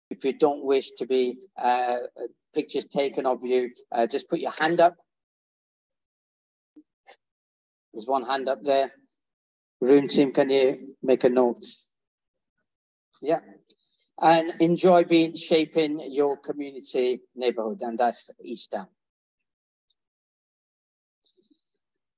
If you don't wish to be pictures taken of you, just put your hand up. There's one hand up there. Room team, can you make a note? Yeah. And enjoy shaping your community neighborhood, and that's Eastham.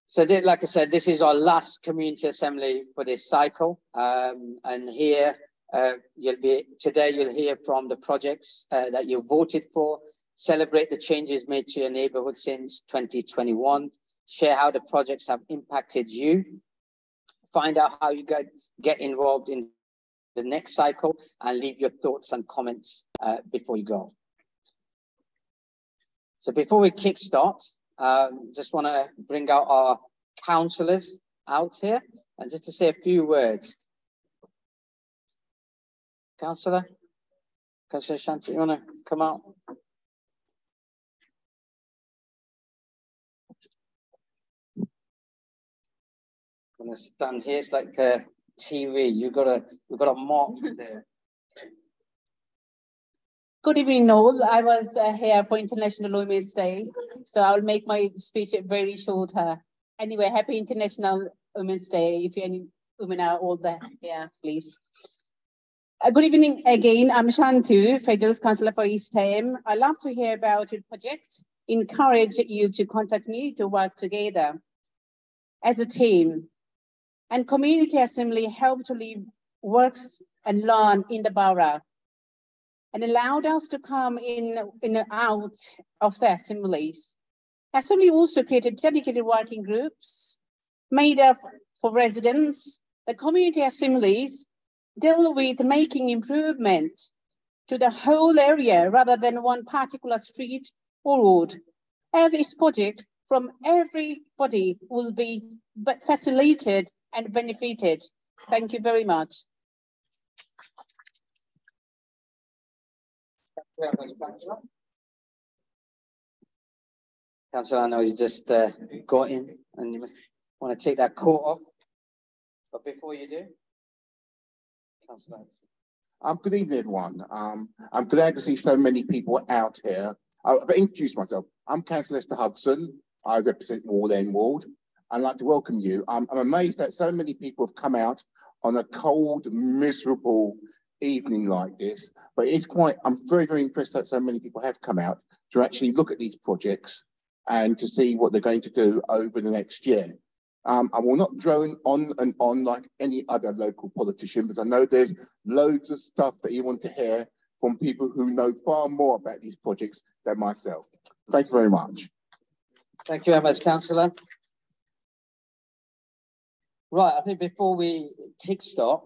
So like I said, this is our last community assembly for this cycle. And here today you'll hear from the projects that you voted for, celebrate the changes made to your neighborhood since 2021, share how the projects have impacted you, find out how you get involved in the next cycle, and leave your thoughts and comments before you go. So before we kickstart, just want to bring out our councillors out here and just to say a few words. Councillor Shanti, you want to come out? I'm going to stand here. It's like TV. We've got a mark there. Good evening, all. I was here for International Women's Day, so I'll make my speech very short. Anyway, happy International Women's Day. If any women are all there, yeah, please. Good evening again. I'm Shantu, Firdaus Councillor for Eastham. I'd love to hear about your project. Encourage you to contact me to work together as a team. And community assembly help to live, works, and learn in the borough, and allowed us to come in and out of the assemblies. Assembly also created dedicated working groups made up for residents. The community assemblies deal with making improvement to the whole area rather than one particular street or road. As this project from everybody will be facilitated and benefited. Thank you very much. Councillor, I know you just got in and you want to take that coat off, but before you do, Councillor. Good evening, everyone. I'm glad to see so many people out here. I'll introduce myself. I'm Councillor Lester Hudson. I represent Wall End Ward. I'd like to welcome you. I'm amazed that so many people have come out on a cold, miserable evening like this, but I'm very, very impressed that so many people have come out to actually look at these projects and to see what they're going to do over the next year. I will not drone on and on like any other local politician, but I know there's loads of stuff that you want to hear from people who know far more about these projects than myself. Thank you very much. Thank you very much, Councillor. Right, I think before we kickstart,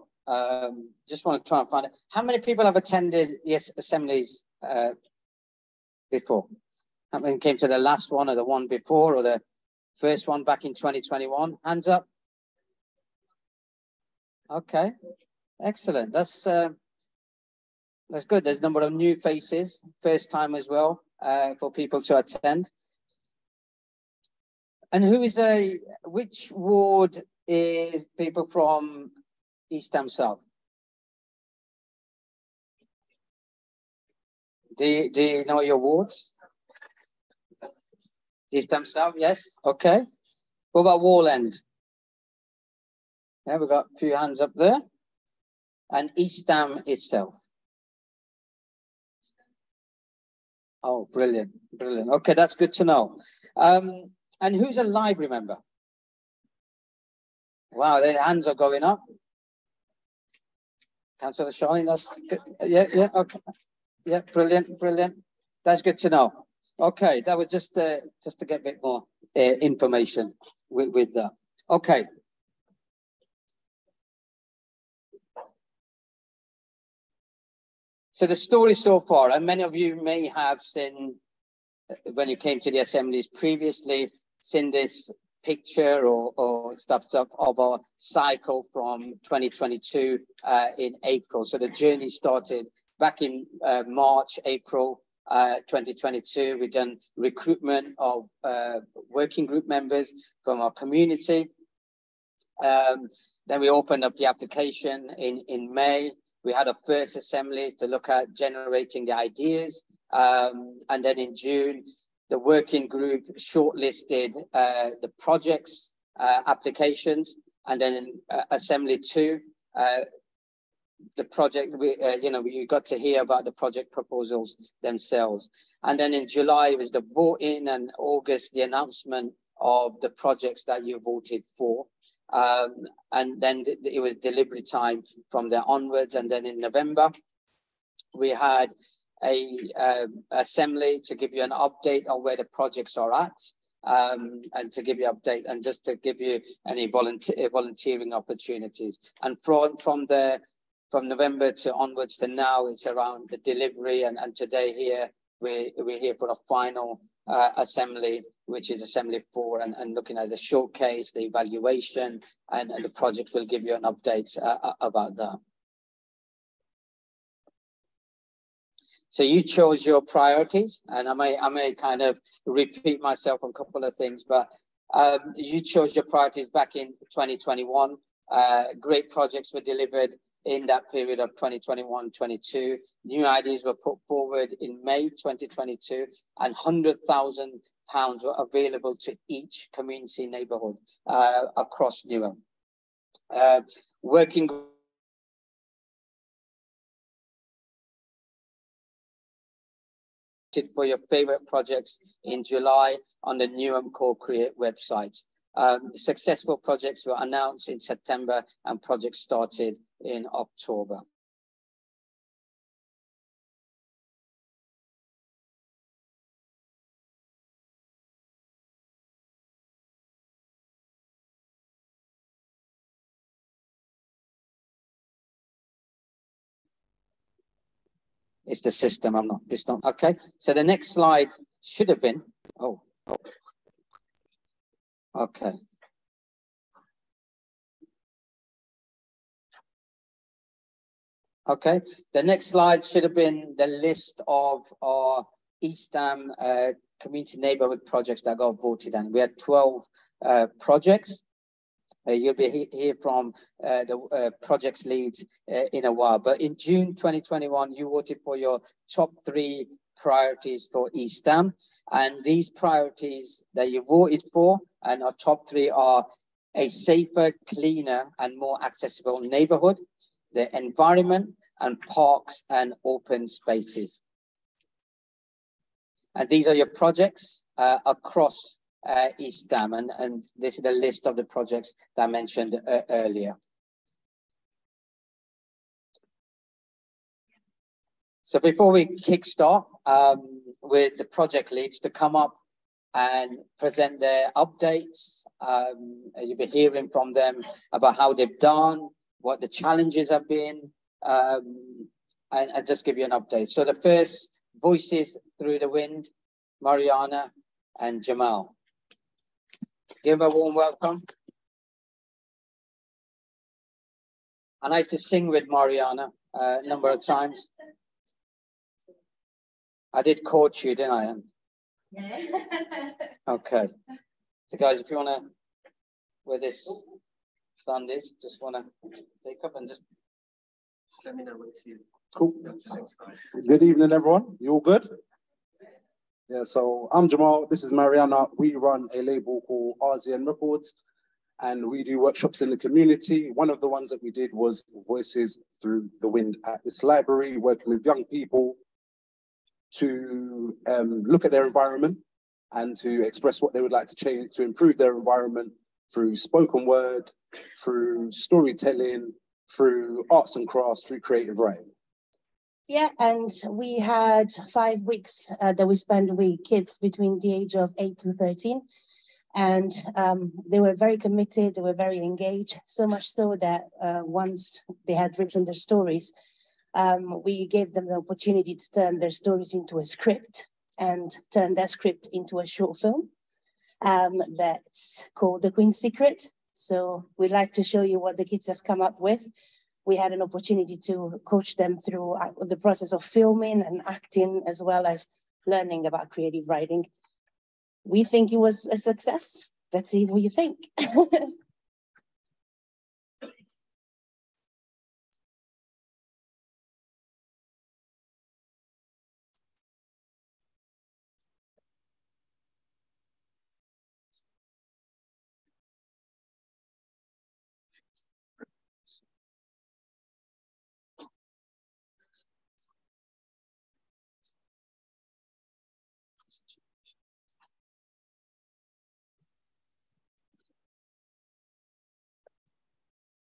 just want to try and find out how many people have attended assemblies before. How many came to the last one or the one before or the first one back in 2021? Hands up. Okay, excellent. That's good. There's a number of new faces, first time as well, for people to attend. And which ward is people from Eastham South? Do you know your wards? Eastham South, yes. Okay. What about Wall End? Yeah, we've got a few hands up there. And Eastham itself. Oh, brilliant, brilliant. Okay, that's good to know. And who's a library member? Wow, their hands are going up. Councillor Shawley, that's good. Yeah, okay. Yeah, brilliant, brilliant. That's good to know. Okay, that was just to get a bit more information with that. Okay. So the story so far, and many of you may have seen, when you came to the assemblies previously, seen this picture or stuff of a cycle from 2022 in April. So the journey started back in March, April 2022. We've done recruitment of working group members from our community. Then we opened up the application in May. we had a first assembly to look at generating the ideas. And then in June, the working group shortlisted the projects, applications, and then in assembly 2, the project, you got to hear about the project proposals themselves. And then in July, it was the voting, and August, the announcement of the projects that you voted for. And then it was delivery time from there onwards. And then in November, we had a assembly to give you an update on where the projects are at, and to give you update and just to give you any volunteering opportunities. And from November to onwards to now, it's around the delivery. And today here, we're here for a final assembly, which is assembly 4, and looking at the showcase, the evaluation, and the project will give you an update about that. So you chose your priorities, and I may kind of repeat myself on a couple of things, but you chose your priorities back in 2021. Great projects were delivered in that period of 2021-22. New ideas were put forward in May 2022, and £100,000 were available to each community neighbourhood across Newham. Working for your favorite projects in July on the Newham Co-Create website. Successful projects were announced in September, and projects started in October. It's the system, it's not, okay. So the next slide should have been, okay. Okay, the next slide should have been the list of our East Ham community neighbourhood projects that got voted on. We had 12 projects. You'll be hear from the projects leads in a while. But in June 2021, you voted for your top 3 priorities for East Ham. And these priorities that you voted for, and our top 3 are a safer, cleaner, and more accessible neighbourhood, the environment, and parks and open spaces. And these are your projects across East Ham, and this is a list of the projects that I mentioned earlier. So before we kickstart with the project leads to come up and present their updates, you'll be hearing from them about how they've done, what the challenges have been, and just give you an update. So the first voices through the wind, Mariana and Jamal. Give them a warm welcome. And I used to sing with Mariana a number of times. I did coach you, didn't I? Yeah. Okay. So guys, if you want to, where this stand is, just want to take up and just let me know what you see. Cool. Good evening, everyone. You all good? Yeah, so I'm Jamal. This is Mariana. We run a label called RZN Records, and we do workshops in the community. One of the ones that we did was Voices Through the Wind at this library, working with young people to look at their environment and to express what they would like to change to improve their environment through spoken word, through storytelling, through arts and crafts, through creative writing. Yeah, and we had 5 weeks that we spent with kids between the age of 8 to 13. And they were very committed, they were very engaged, so much so that once they had written their stories, we gave them the opportunity to turn their stories into a script and turn that script into a short film that's called The Queen's Secret. So we'd like to show you what the kids have come up with. We had an opportunity to coach them through the process of filming and acting, as well as learning about creative writing. We think it was a success. Let's see what you think.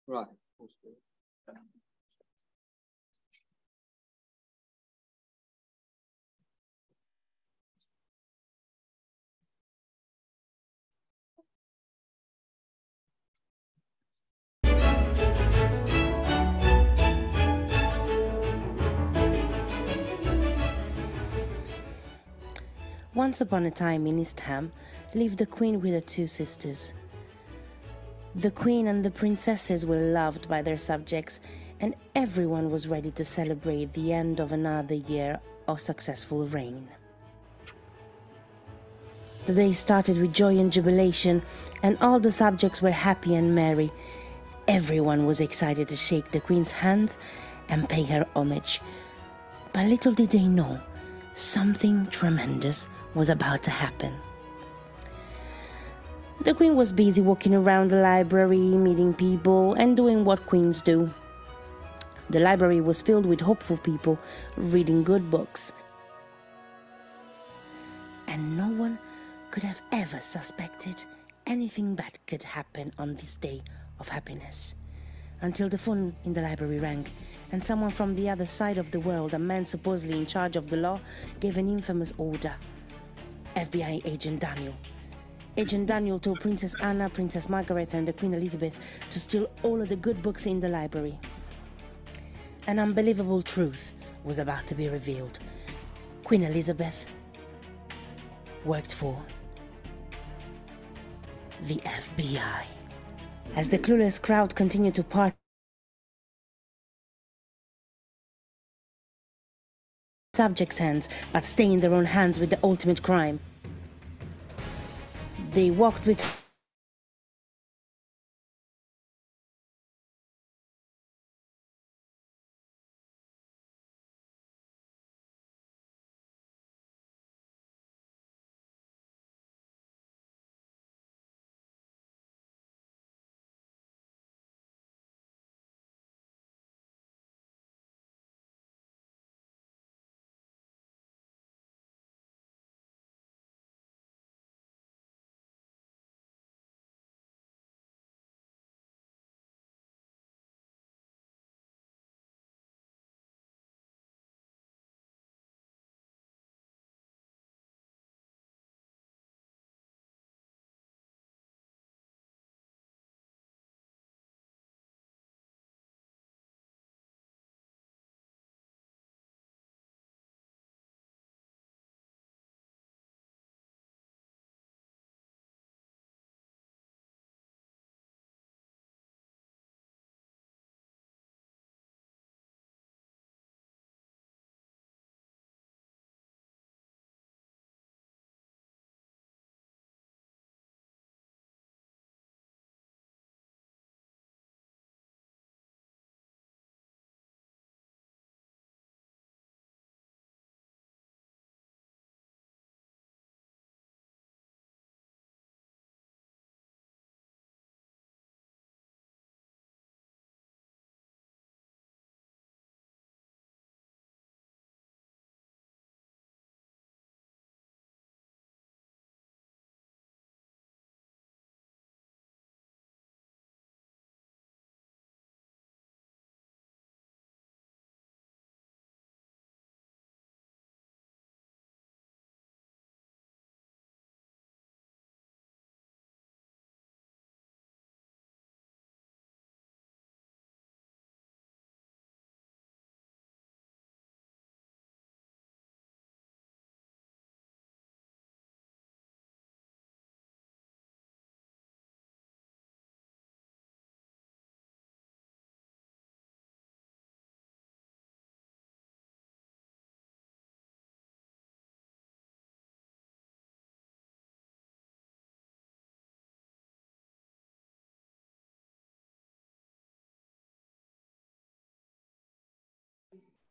Right. Once upon a time in East Ham lived a queen with her two sisters. The queen and the princesses were loved by their subjects, and everyone was ready to celebrate the end of another year of successful reign. The day started with joy and jubilation, and all the subjects were happy and merry. Everyone was excited to shake the queen's hand and pay her homage. But little did they know, something tremendous was about to happen. The queen was busy walking around the library, meeting people, and doing what queens do. The library was filled with hopeful people reading good books. And no one could have ever suspected anything bad could happen on this day of happiness. Until the phone in the library rang, and someone from the other side of the world, a man supposedly in charge of the law, gave an infamous order. FBI Agent Daniel. Agent Daniel told Princess Anna, Princess Margaret, and the Queen Elizabeth to steal all of the good books in the library. An unbelievable truth was about to be revealed. Queen Elizabeth worked for the FBI. As the clueless crowd continued to part subjects' hands, but stay in their own hands with the ultimate crime. They walked with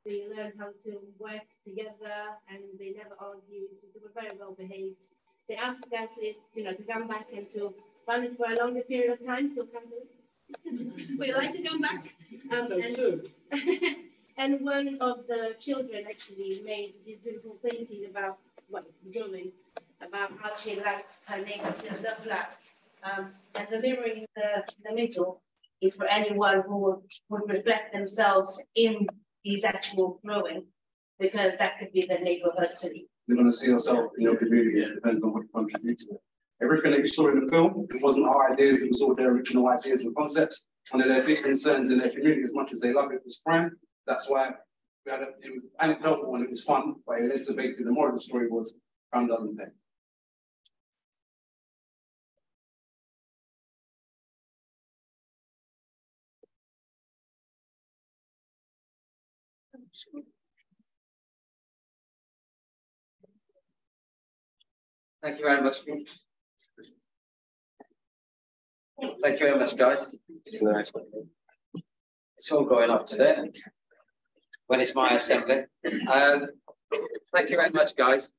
They learned how to work together, and they never argued. They were very well behaved. They asked us if, to come back and to run it for a longer period of time. So we'd like to come back. And one of the children actually made this beautiful painting about, drawing, about how she liked her neighbor to look like. And the mirror in the middle is for anyone who would reflect themselves in these actual rowing, because that could be the neighborhood city. You're going to see yourself in your community, depending on what you contribute to it. Everything that you saw in the film, it wasn't our ideas, it was all their original ideas and concepts. One of their big concerns in their community, as much as they love it, was crime. That's why it was anecdotal and it was fun, but it led to basically the moral of the story was crime doesn't pay. Thank you very much. Thank you very much, guys. It's all going off today when it's my assembly. Thank you very much, guys.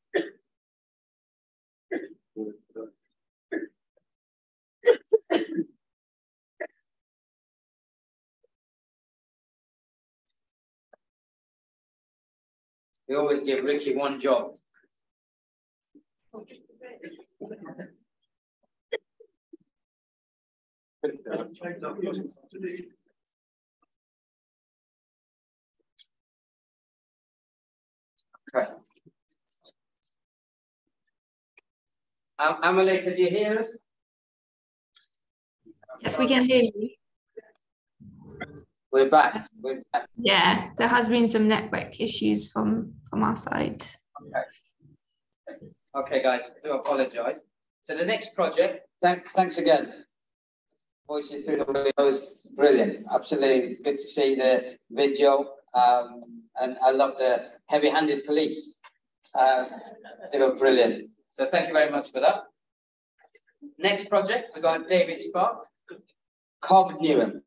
We always give Ricky one job. Okay. Emily, can you hear us? Yes, we can hear you. We're back. We're back. Yeah, there has been some network issues from our side. Okay. Okay, guys, I do apologize. So the next project, thanks again. Voices through the windows, brilliant. Absolutely good to see the video. And I love the heavy-handed police. They were brilliant. So thank you very much for that. Next project, we've got David Spark, Cobb Newham.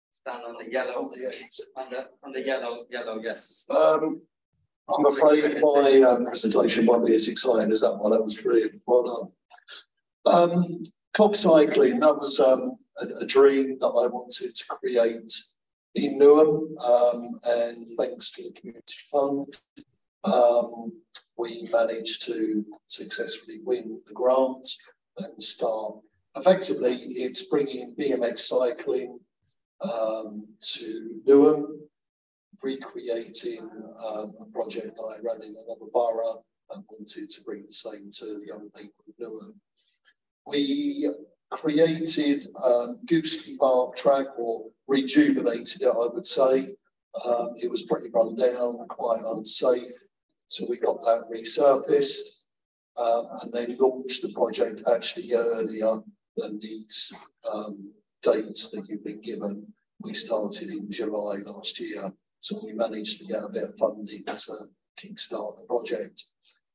Stand on the yellow, on the yellow, yes. I'm afraid my presentation won't be as exciting as that one. That was brilliant. Well done. Clog cycling, that was a dream that I wanted to create in Newham, and thanks to the Community Fund, we managed to successfully win the grant and start. Effectively, it's bringing BMX cycling to Newham, recreating a project that I ran in another borough and wanted to bring the same to the young people of Newham. We created Goosely Park track, or rejuvenated it, I would say. It was pretty run down, quite unsafe, so we got that resurfaced and then launched the project actually earlier than these dates that you've been given. We started in July last year, so we managed to get a bit of funding to kickstart the project.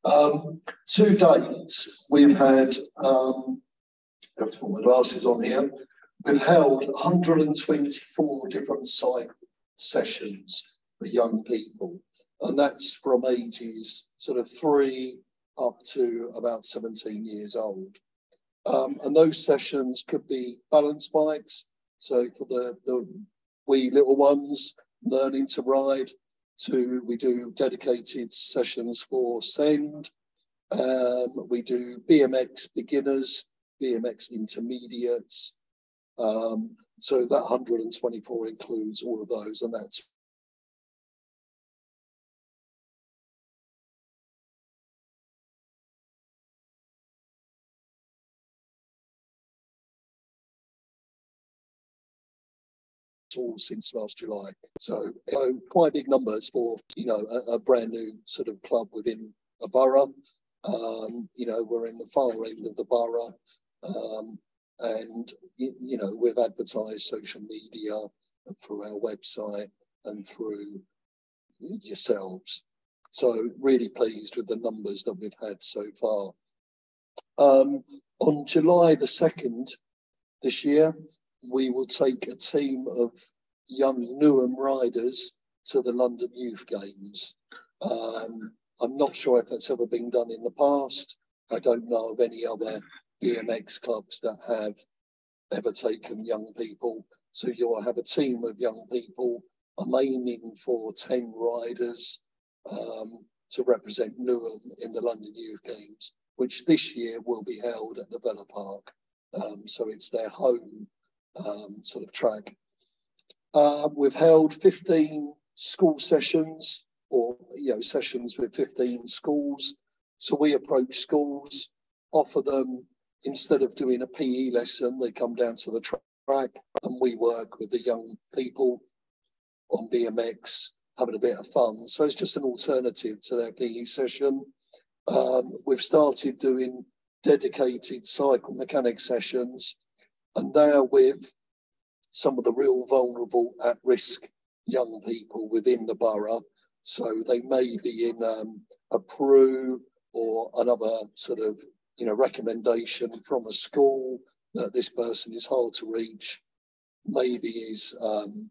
To date, we've had, I have to put my glasses on here, we've held 124 different cycle sessions for young people, and that's from ages sort of 3 up to about 17 years old. And those sessions could be balance bikes, so for the wee little ones learning to ride, to we do dedicated sessions for SEND, we do BMX beginners, BMX intermediates, so that 124 includes all of those, and that's all since last July. So quite big numbers for, you know, a brand new sort of club within a borough. You know, we're in the far end of the borough, and you know, we've advertised social media through our website and through yourselves. So really pleased with the numbers that we've had so far. On July the 2nd this year, we will take a team of young Newham riders to the London Youth Games. I'm not sure if that's ever been done in the past. I don't know of any other BMX clubs that have ever taken young people. So you'll have a team of young people. I'm aiming for 10 riders. to represent Newham in the London Youth Games, which this year will be held at the Villa Park. So it's their home sort of track. We've held 15 school sessions, or sessions with 15 schools. So we approach schools, offer them, instead of doing a PE lesson, they come down to the track and we work with the young people on BMX, having a bit of fun. So it's just an alternative to their PE session. We've started doing dedicated cycle mechanic sessions, and they're with some of the real vulnerable at-risk young people within the borough. So they may be in a PRU or another sort of recommendation from a school that this person is hard to reach, maybe is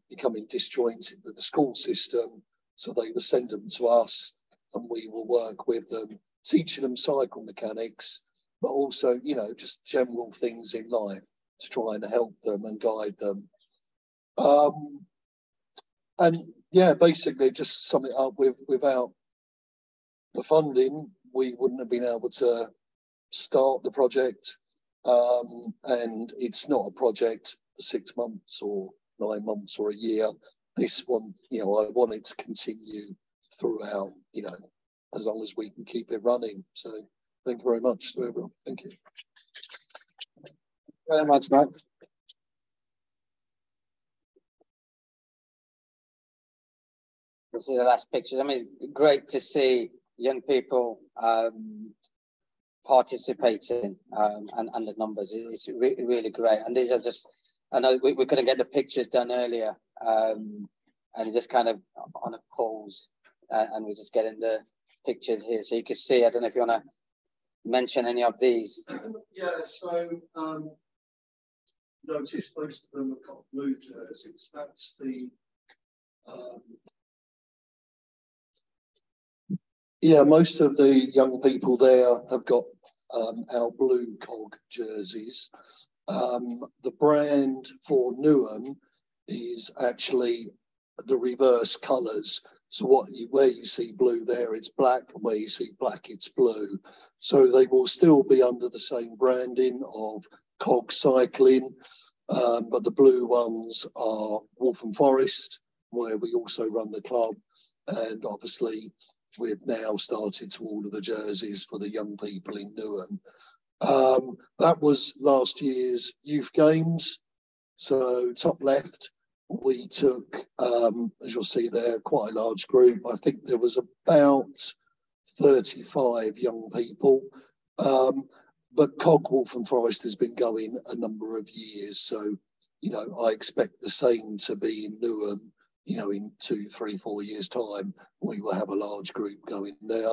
becoming disjointed with the school system. So they will send them to us and we will work with them, teaching them cycle mechanics, but also, just general things in life to try and help them and guide them. And yeah, basically just sum it up without the funding, we wouldn't have been able to start the project. And it's not a project for 6 months or 9 months or a year. This one, I want it to continue throughout, as long as we can keep it running. So thank you very much to everyone. Thank you. Very much, Mike. This is the last picture. I mean, it's great to see young people participating and the numbers. It's really great. And these are just, I know we couldn't get the pictures done earlier, and it's just kind of on a pause, and we're just getting the pictures here. So you can see, I don't know if you want to mention any of these. Yeah, so notice most of them have got blue jerseys. That's the most of the young people there have got our blue COG jerseys. The brand for Newham is actually the reverse colours. So where you see blue there, it's black, and where you see black, it's blue. So they will still be under the same branding of COG Cycling, but the blue ones are Waltham Forest, where we also run the club, and obviously we've now started to order the jerseys for the young people in Newham. That was last year's youth games. So top left, we took, as you'll see there, quite a large group. I think there was about 35 young people. But COG Waltham Forest has been going a number of years. So, I expect the same to be in Newham. In 2, 3, 4 years' time, we will have a large group going there.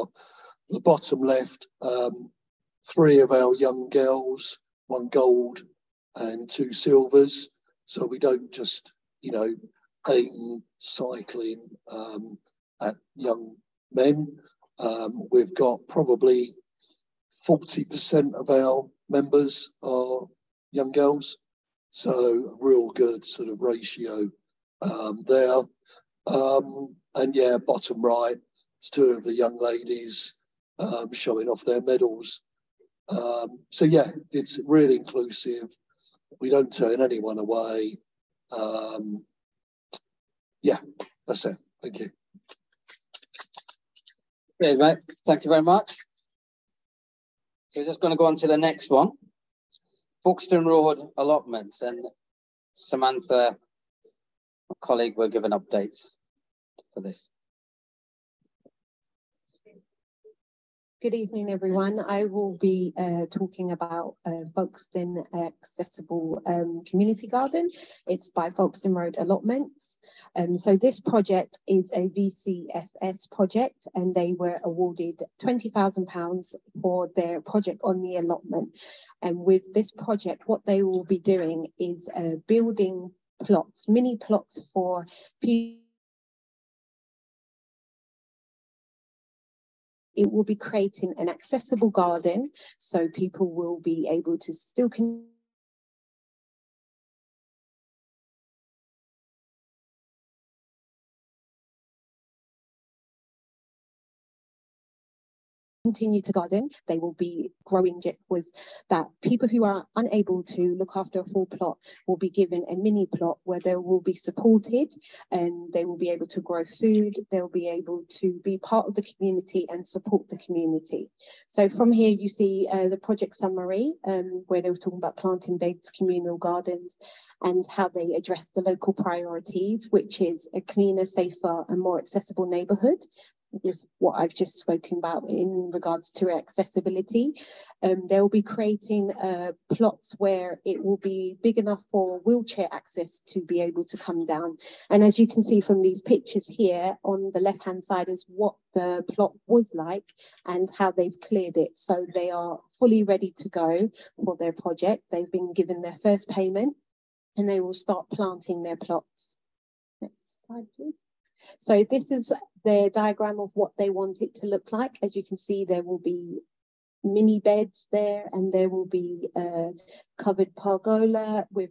The bottom left, 3 of our young girls, 1 gold and 2 silvers. So we don't just, aim cycling at young men. We've got probably 40% of our members are young girls. So a real good sort of ratio there. And yeah, bottom right, it's 2 of the young ladies showing off their medals. So yeah, it's really inclusive. We don't turn anyone away. Yeah, that's it. Thank you. Okay, mate. Thank you very much. So we're just going to go on to the next one. Folkestone Road allotments, and Samantha, my colleague, will give an update for this. Good evening, everyone. I will be talking about Folkestone Accessible Community Garden. It's by Folkestone Road Allotments. So this project is a VCFS project, and they were awarded £20,000 for their project on the allotment. And with this project, what they will be doing is building plots, mini plots for people. It will be creating an accessible garden, so people will be able to still continue to garden, they will be growing it, was that people who are unable to look after a full plot will be given a mini plot where they will be supported and they will be able to grow food, they'll be able to be part of the community and support the community. So from here you see the project summary where they were talking about planting beds, communal gardens, and how they address the local priorities, which is a cleaner, safer and more accessible neighbourhood. Is what I've just spoken about in regards to accessibility. They'll be creating plots where it will be big enough for wheelchair access to be able to come down. And as you can see from these pictures here, on the left-hand side is what the plot was like and how they've cleared it. So they are fully ready to go for their project. They've been given their first payment and they will start planting their plots. Next slide, please. So this is their diagram of what they want it to look like. As you can see, there will be mini beds there and there will be a covered pergola with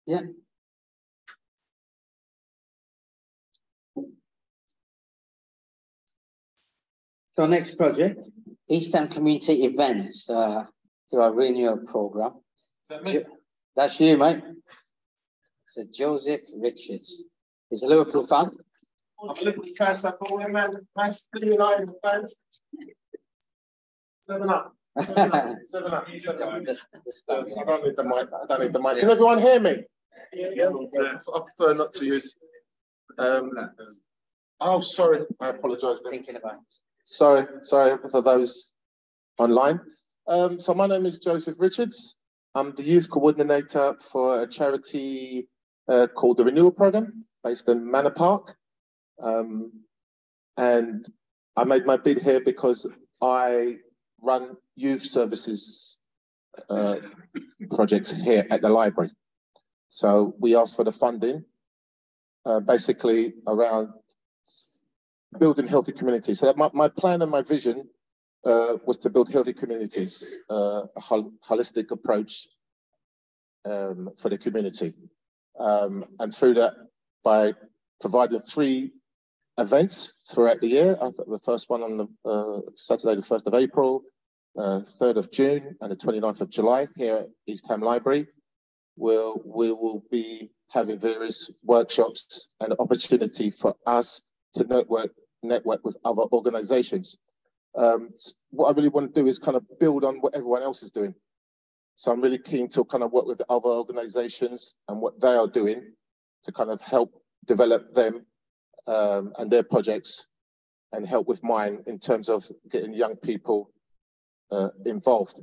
yeah. So next project, East Ham Community Events through our renewal program. Is that me? That's you, mate. So Joseph Richards. He's a Liverpool fan. I'm a Liverpool fan, so I thought, man, nice to be United fans. 7 up. 7 up. 7 up. 7 up. I don't need the mic. I don't need the mic. Can everyone hear me? Yeah. I prefer not to use. Oh, sorry. I apologise. Thinking about it. Sorry for those online. So my name is Joseph Richards. I'm the youth coordinator for a charity called the Renewal Programme, based in Manor Park. And I made my bid here because I run youth services projects here at the library. So we asked for the funding, basically around building healthy communities. So my plan and my vision was to build healthy communities, a holistic approach for the community. And through that, by providing 3 events throughout the year, the first one on the Saturday, the 1st of April, 3rd of June, and the 29th of July here at East Ham Library, we will be having various workshops and opportunity for us to network with other organizations. What I really want to do is kind of build on what everyone else is doing. So I'm really keen to kind of work with the other organizations and what they are doing to kind of help develop them and their projects and help with mine in terms of getting young people involved.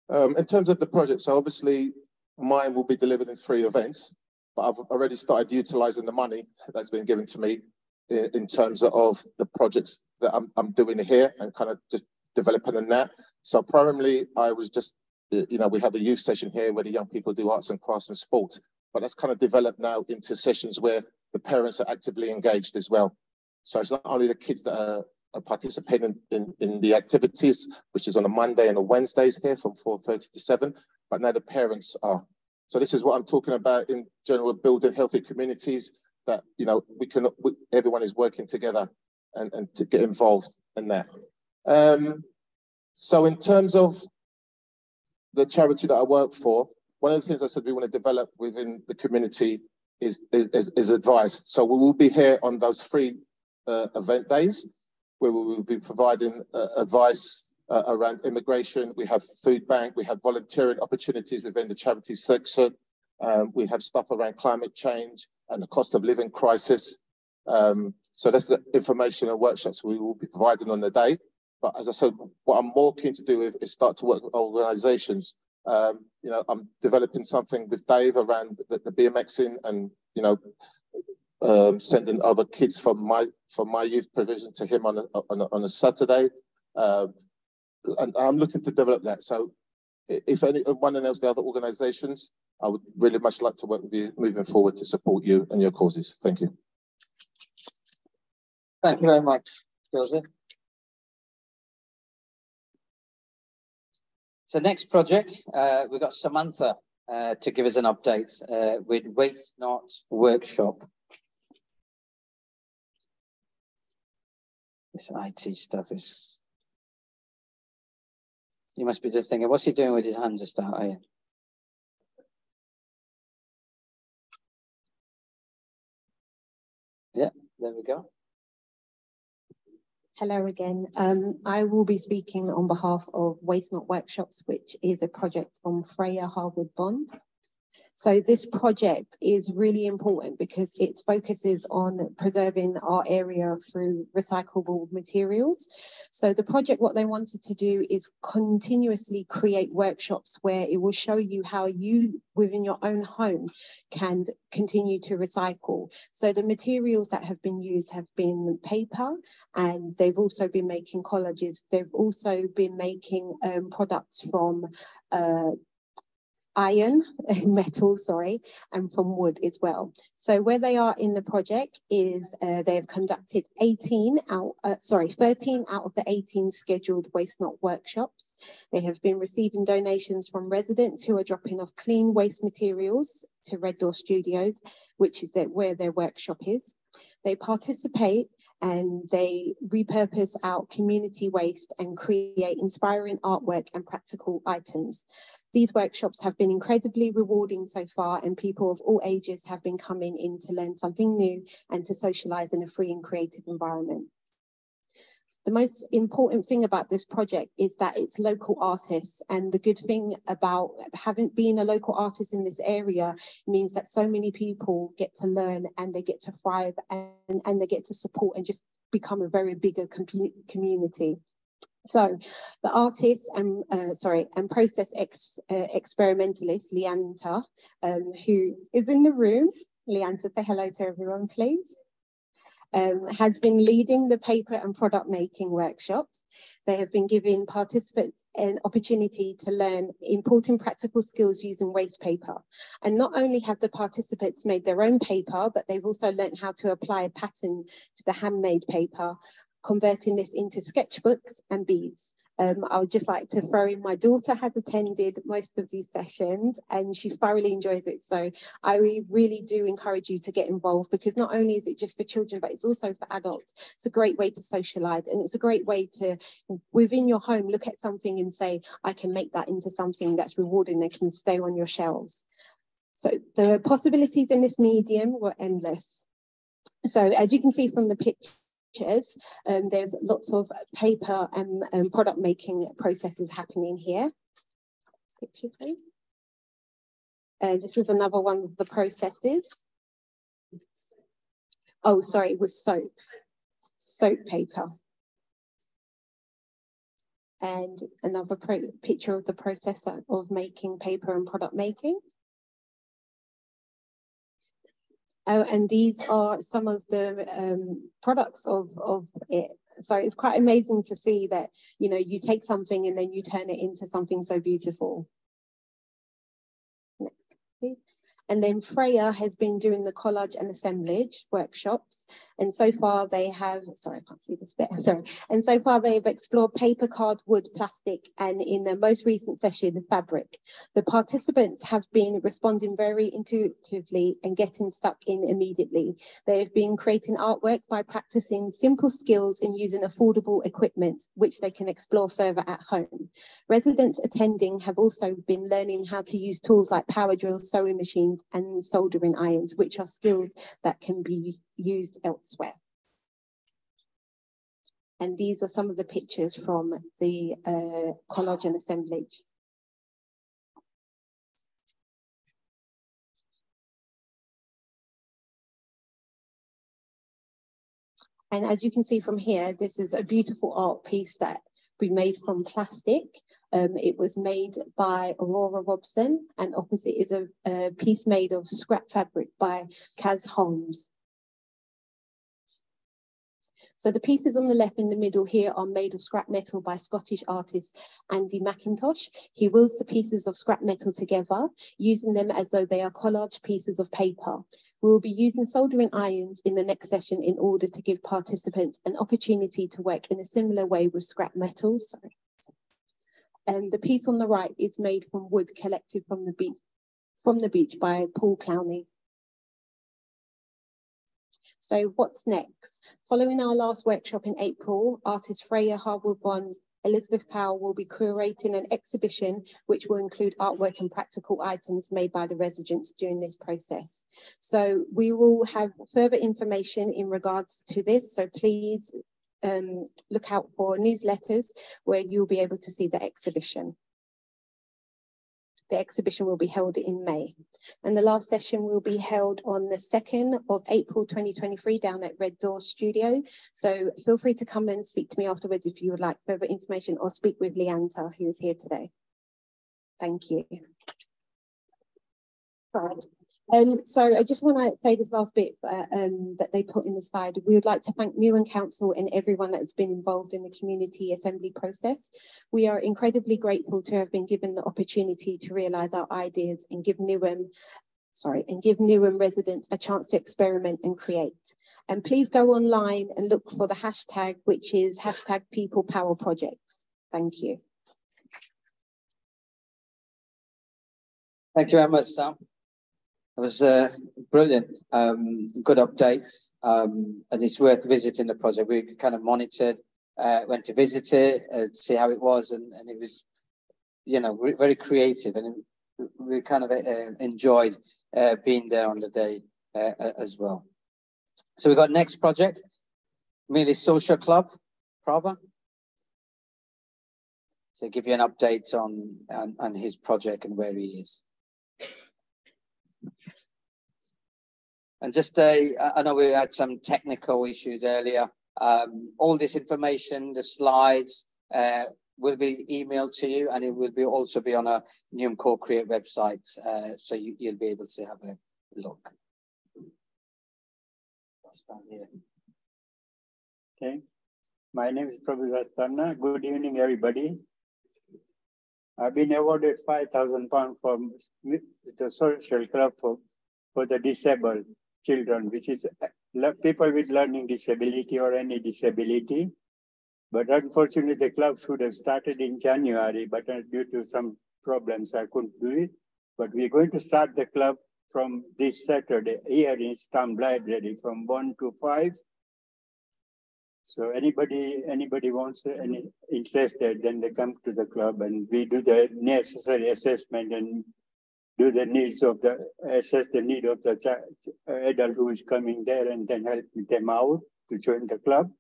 In terms of the project, so obviously mine will be delivered in 3 events, but I've already started utilising the money that's been given to me in terms of the projects that I'm doing here and kind of just developing in that. So primarily I was just, you know, we have a youth session here where the young people do arts and crafts and sport, but that's kind of developed now into sessions where the parents are actively engaged as well. So it's not only the kids that are participating in the activities, which is on a Monday and a Wednesdays here from 4:30 to 7, but now the parents are. So this is what I'm talking about in general, building healthy communities that, you know, everyone is working together and to get involved in that. So in terms of the charity that I work for, one of the things I said we want to develop within the community is advice. So we will be here on those 3 event days where we will be providing advice around immigration. We have food bank, we have volunteering opportunities within the charity section. We have stuff around climate change and the cost of living crisis. So that's the information and workshops we will be providing on the day. But as I said, what I'm more keen to do is start to work with organisations. You know, I'm developing something with Dave around the BMXing and, you know, sending other kids from my youth provision to him on a Saturday. And I'm looking to develop that. So if anyone else, the other organisations, I would really much like to work with you moving forward to support you and your causes. Thank you. Thank you very much, Joseph. So next project, we've got Samantha to give us an update with Waste Not Workshop. This IT stuff is... You must be just thinking, what's he doing with his hand just out, are you? Yeah, there we go. Hello again. I will be speaking on behalf of Waste Not Workshops, which is a project from Freya Harwood Bond. So this project is really important because it focuses on preserving our area through recyclable materials. So the project, what they wanted to do is continuously create workshops where it will show you how you within your own home can continue to recycle. So the materials that have been used have been paper, and they've also been making collages. They've also been making products from iron, metal, sorry, and from wood as well. So where they are in the project is they have conducted 13 out of the 18 scheduled Waste Not workshops. They have been receiving donations from residents who are dropping off clean waste materials to Red Door Studios, which is where their workshop is. They participate and they repurpose out community waste and create inspiring artwork and practical items. These workshops have been incredibly rewarding so far, and people of all ages have been coming in to learn something new and to socialise in a free and creative environment. The most important thing about this project is that it's local artists, and the good thing about being a local artist in this area means that so many people get to learn and they get to thrive and they get to support and just become a very bigger community. So the artist and process experimentalist Leanta, who is in the room, Leanta, say hello to everyone, please. Has been leading the paper and product making workshops. They have been giving participants an opportunity to learn important practical skills using waste paper. And not only have the participants made their own paper, but they've also learned how to apply a pattern to the handmade paper, converting this into sketchbooks and beads. I would just like to throw in, my daughter has attended most of these sessions and she thoroughly enjoys it. So I really do encourage you to get involved, because not only is it just for children, but it's also for adults. It's a great way to socialize, and it's a great way to, within your home, look at something and say, I can make that into something that's rewarding and can stay on your shelves. So the possibilities in this medium were endless. So as you can see from the picture, there's lots of paper and product making processes happening here. Picture, please. This is another one of the processes. Oh, sorry, it was soap. soap paper. And another picture of the process of making paper and product making. And these are some of the products of it. So it's quite amazing to see that, you know, you take something and then you turn it into something so beautiful. Next, please. And then Freya has been doing the collage and assemblage workshops. And so far they have, sorry, I can't see this bit, sorry. And so far they've explored paper, card, wood, plastic, and in the most recent session, the fabric. The participants have been responding very intuitively and getting stuck in immediately. They have been creating artwork by practicing simple skills and using affordable equipment, which they can explore further at home. Residents attending have also been learning how to use tools like power drills, sewing machines, and soldering irons, which are skills that can be used elsewhere. And these are some of the pictures from the collage and assemblage. And as you can see from here, this is a beautiful art piece that we made from plastic. It was made by Aurora Robson, and opposite is a piece made of scrap fabric by Kaz Holmes. So the pieces on the left in the middle here are made of scrap metal by Scottish artist Andy McIntosh. He wills the pieces of scrap metal together, using them as though they are collage pieces of paper. We will be using soldering irons in the next session in order to give participants an opportunity to work in a similar way with scrap metal. Sorry. And the piece on the right is made from wood collected from the beach by Paul Clowney. So what's next? Following our last workshop in April, artist Freya Harwood-Bond, Elizabeth Powell will be curating an exhibition which will include artwork and practical items made by the residents during this process. So we will have further information in regards to this, so please look out for newsletters where you'll be able to see the exhibition. The exhibition will be held in May. And the last session will be held on the 2nd of April 2023 down at Red Door Studio. So feel free to come and speak to me afterwards if you would like further information, or speak with Leanta, who is here today. Thank you. Sorry. So I just want to say this last bit that they put in the slide. We would like to thank Newham Council and everyone that's been involved in the community assembly process. We are incredibly grateful to have been given the opportunity to realise our ideas and give Newham residents a chance to experiment and create. And please go online and look for the hashtag, which is #PeoplePowerProjects. Thank you. Thank you very much, Sam. It was brilliant, good updates, and it's worth visiting the project. We kind of monitored, went to visit it, see how it was, and it was, you know, very creative, and we kind of enjoyed being there on the day as well. So we got next project, Mealy Social Club, Prabha. So give you an update on his project and where he is. And just I know we had some technical issues earlier. All this information, the slides, will be emailed to you, and it will be also be on a Newham Co-Create website, so you'll be able to have a look. Okay, my name is Prabhu Dastarna. Good evening, everybody. I've been awarded £5,000 from the social club for the disabled children, which is people with learning disability or any disability. But unfortunately, the club should have started in January, but due to some problems, I couldn't do it. But we're going to start the club from this Saturday here in Stamp Library from 1 to 5. So anybody wants any interested, then they come to the club and we do the necessary assessment and do the needs of assess the need of the adult who is coming there, and then help them out to join the club.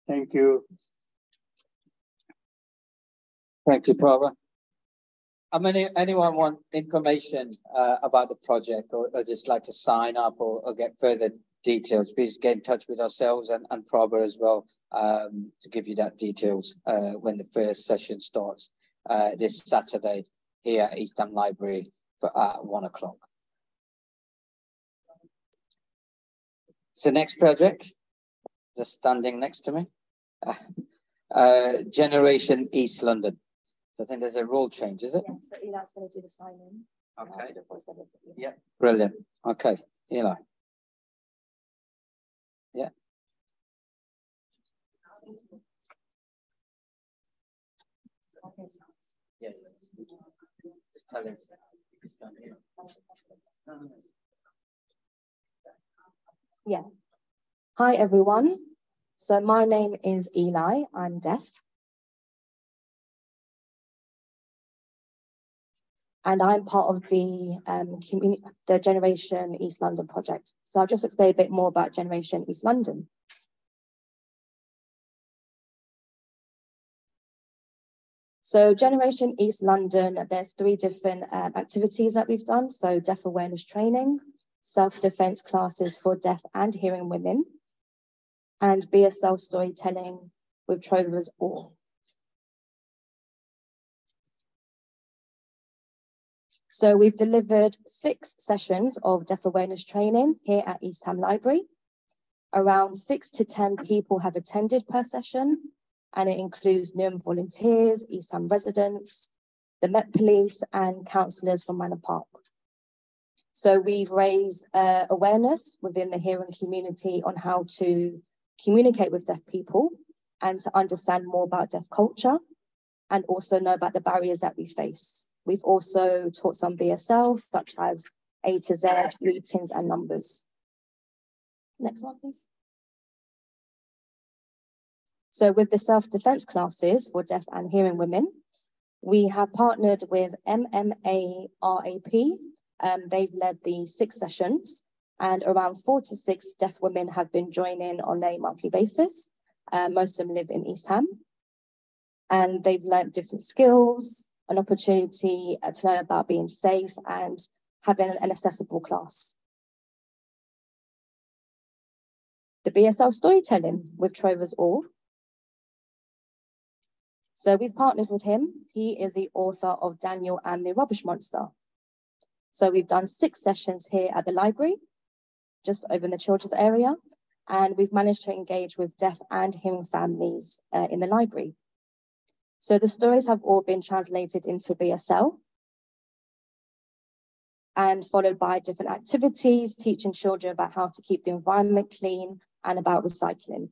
Thank you. Thank you, Prabha. Anyone want information about the project, or just like to sign up or get further details, please get in touch with ourselves and Prabha as well to give you that details when the first session starts this Saturday here at East Ham Library at 1 o'clock. So next project, just standing next to me, Generation East London. So I think there's a role change, is it? Yeah, so Eli's going to do the sign-in. Okay. Yeah, brilliant. Okay, Eli. Yeah. Yeah. Just tell us. Yeah. Hi, everyone. So my name is Eli. I'm deaf. And I'm part of the Generation East London project. So I'll just explain a bit more about Generation East London. So Generation East London, there's 3 different activities that we've done. So deaf awareness training, self-defense classes for deaf and hearing women, and BSL storytelling with Trover's All. So we've delivered 6 sessions of deaf awareness training here at East Ham Library. Around 6 to 10 people have attended per session, and it includes Newham volunteers, East Ham residents, the Met Police, and counsellors from Manor Park. So we've raised awareness within the hearing community on how to communicate with deaf people and to understand more about deaf culture and also know about the barriers that we face. We've also taught some BSL, such as A to Z, readings and numbers. Next one, please. So with the self-defense classes for deaf and hearing women, we have partnered with MMA RAP. They've led the 6 sessions, and around 4 to 6 deaf women have been joining on a monthly basis. Most of them live in East Ham. And they've learned different skills, an opportunity to learn about being safe and having an accessible class. The BSL storytelling with Trover's All. So we've partnered with him. He is the author of Daniel and the Rubbish Monster. So we've done 6 sessions here at the library, just over in the children's area, and we've managed to engage with deaf and hearing families in the library. So the stories have all been translated into BSL and followed by different activities, teaching children about how to keep the environment clean and about recycling.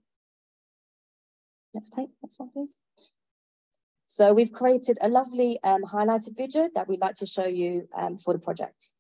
Next one, please. So we've created a lovely highlighted video that we'd like to show you for the project.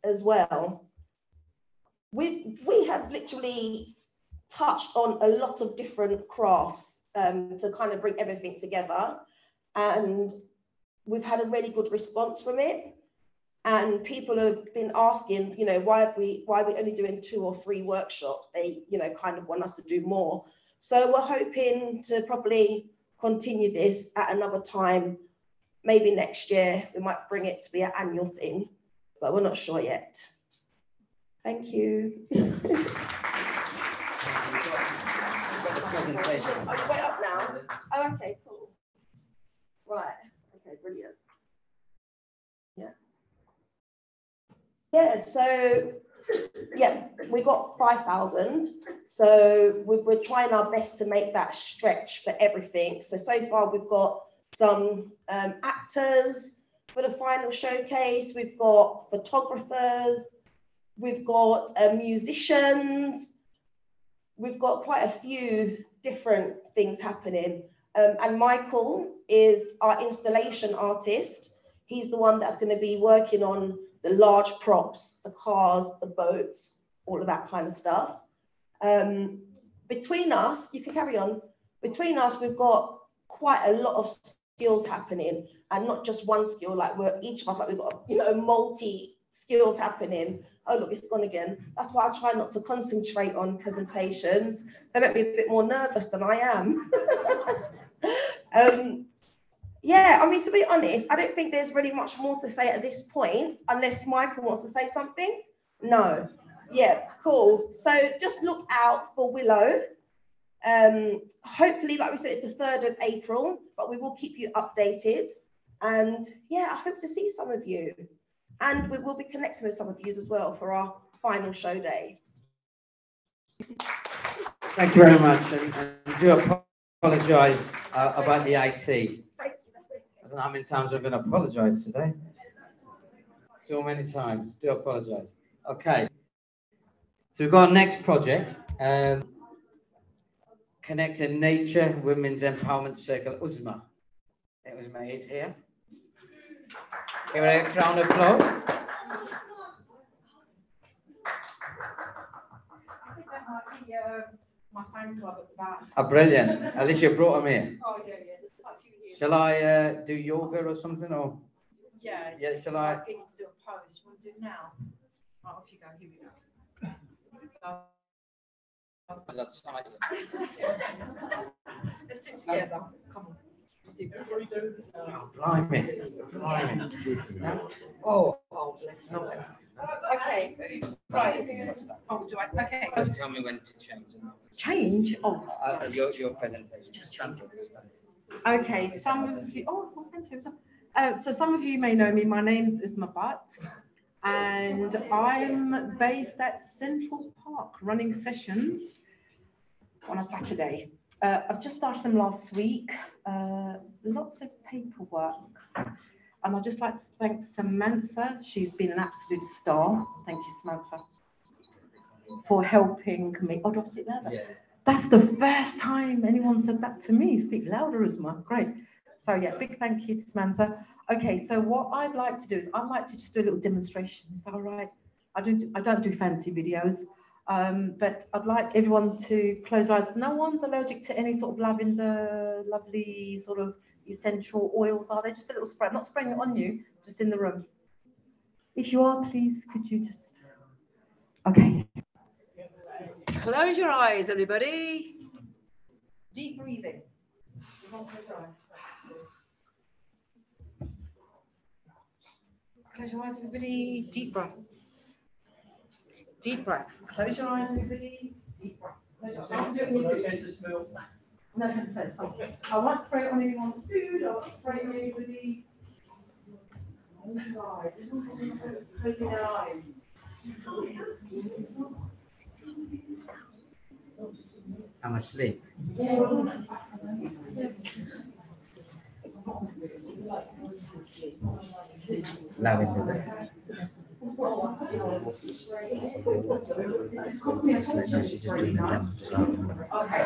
as well. We have literally touched on a lot of different crafts to kind of bring everything together, and we've had a really good response from it. And people have been asking, you know, why are we only doing 2 or 3 workshops? They, you know, kind of want us to do more. So we're hoping to probably continue this at another time. Maybe next year we might bring it to be an annual thing, but we're not sure yet. Thank you. Oh, you went up now? Oh, okay, cool. Right, okay, brilliant. Yeah. Yeah, so, yeah, we got 5,000. So we're trying our best to make that stretch for everything. So far we've got some actors for the final showcase. We've got photographers. We've got musicians. We've got quite a few different things happening. And Michael is our installation artist. He's the one that's going to be working on the large props, the cars, the boats, all of that kind of stuff. Between us, you can carry on. Between us, we've got quite a lot of skills happening, and not just one skill. Like we're each of us, like we've got, you know, multi skills happening. Oh look, it's gone again. That's why I try not to concentrate on presentations. They make me a bit more nervous than I am. Yeah, I mean, to be honest, I don't think there's really much more to say at this point, unless Michael wants to say something. No. Yeah, cool. So just look out for Willow. Hopefully, like we said, it's the 3rd of April, but we will keep you updated. And yeah, I hope to see some of you. And we will be connecting with some of you as well for our final show day. Thank you very much. And I do apologise about the IT. I don't know how many times I'm going to apologise today. So many times. Do apologise. Okay. So we've got our next project. Connecting Nature Women's Empowerment Circle, USMA. USMA is here. Give it a round of applause. I think that might be my fan club at the back. Oh, brilliant. At least you brought them here. Oh, yeah, yeah. There's quite a few here. Shall I do yoga or something? Or? Yeah. Yeah, shall I? Get you to do a pose. You want to do it now? Right, off you go. Here we go. That's tight. Let's do it together. Come on. Oh, blimey. Blimey. Oh, bless you. Okay. Right. Oh, do I? Okay. Just tell me when to change. Change? Oh. Your presentation. Just change it. Okay. Some of you. Oh, thank you. So some of you may know me. My name's Usma Butt, and I'm based at Central Park running sessions on a Saturday. I've just started them last week. Lots of paperwork. And I'd just like to thank Samantha. She's been an absolute star. Thank you, Samantha, for helping me. Oh, do I speak louder? Yeah. That's the first time anyone said that to me. Speak louder, Usma. Great. So yeah, big thank you to Samantha. Okay, so what I'd like to do is I'd like to just do a little demonstration. Is that all right? I don't do fancy videos. But I'd like everyone to close their eyes. No one's allergic to any sort of lavender, lovely sort of essential oils, are they? Just a little spray. I'm not spraying it on you, just in the room. If you are, please, could you just... Okay. Close your eyes, everybody. Deep breathing. Close your eyes, everybody. Deep breaths. Deep breaths. Close your eyes, everybody. Deep breaths. No, I won't spray it on anyone's food. I won't spray it on anybody. Closing their eyes. I'm asleep. Lavender. Okay.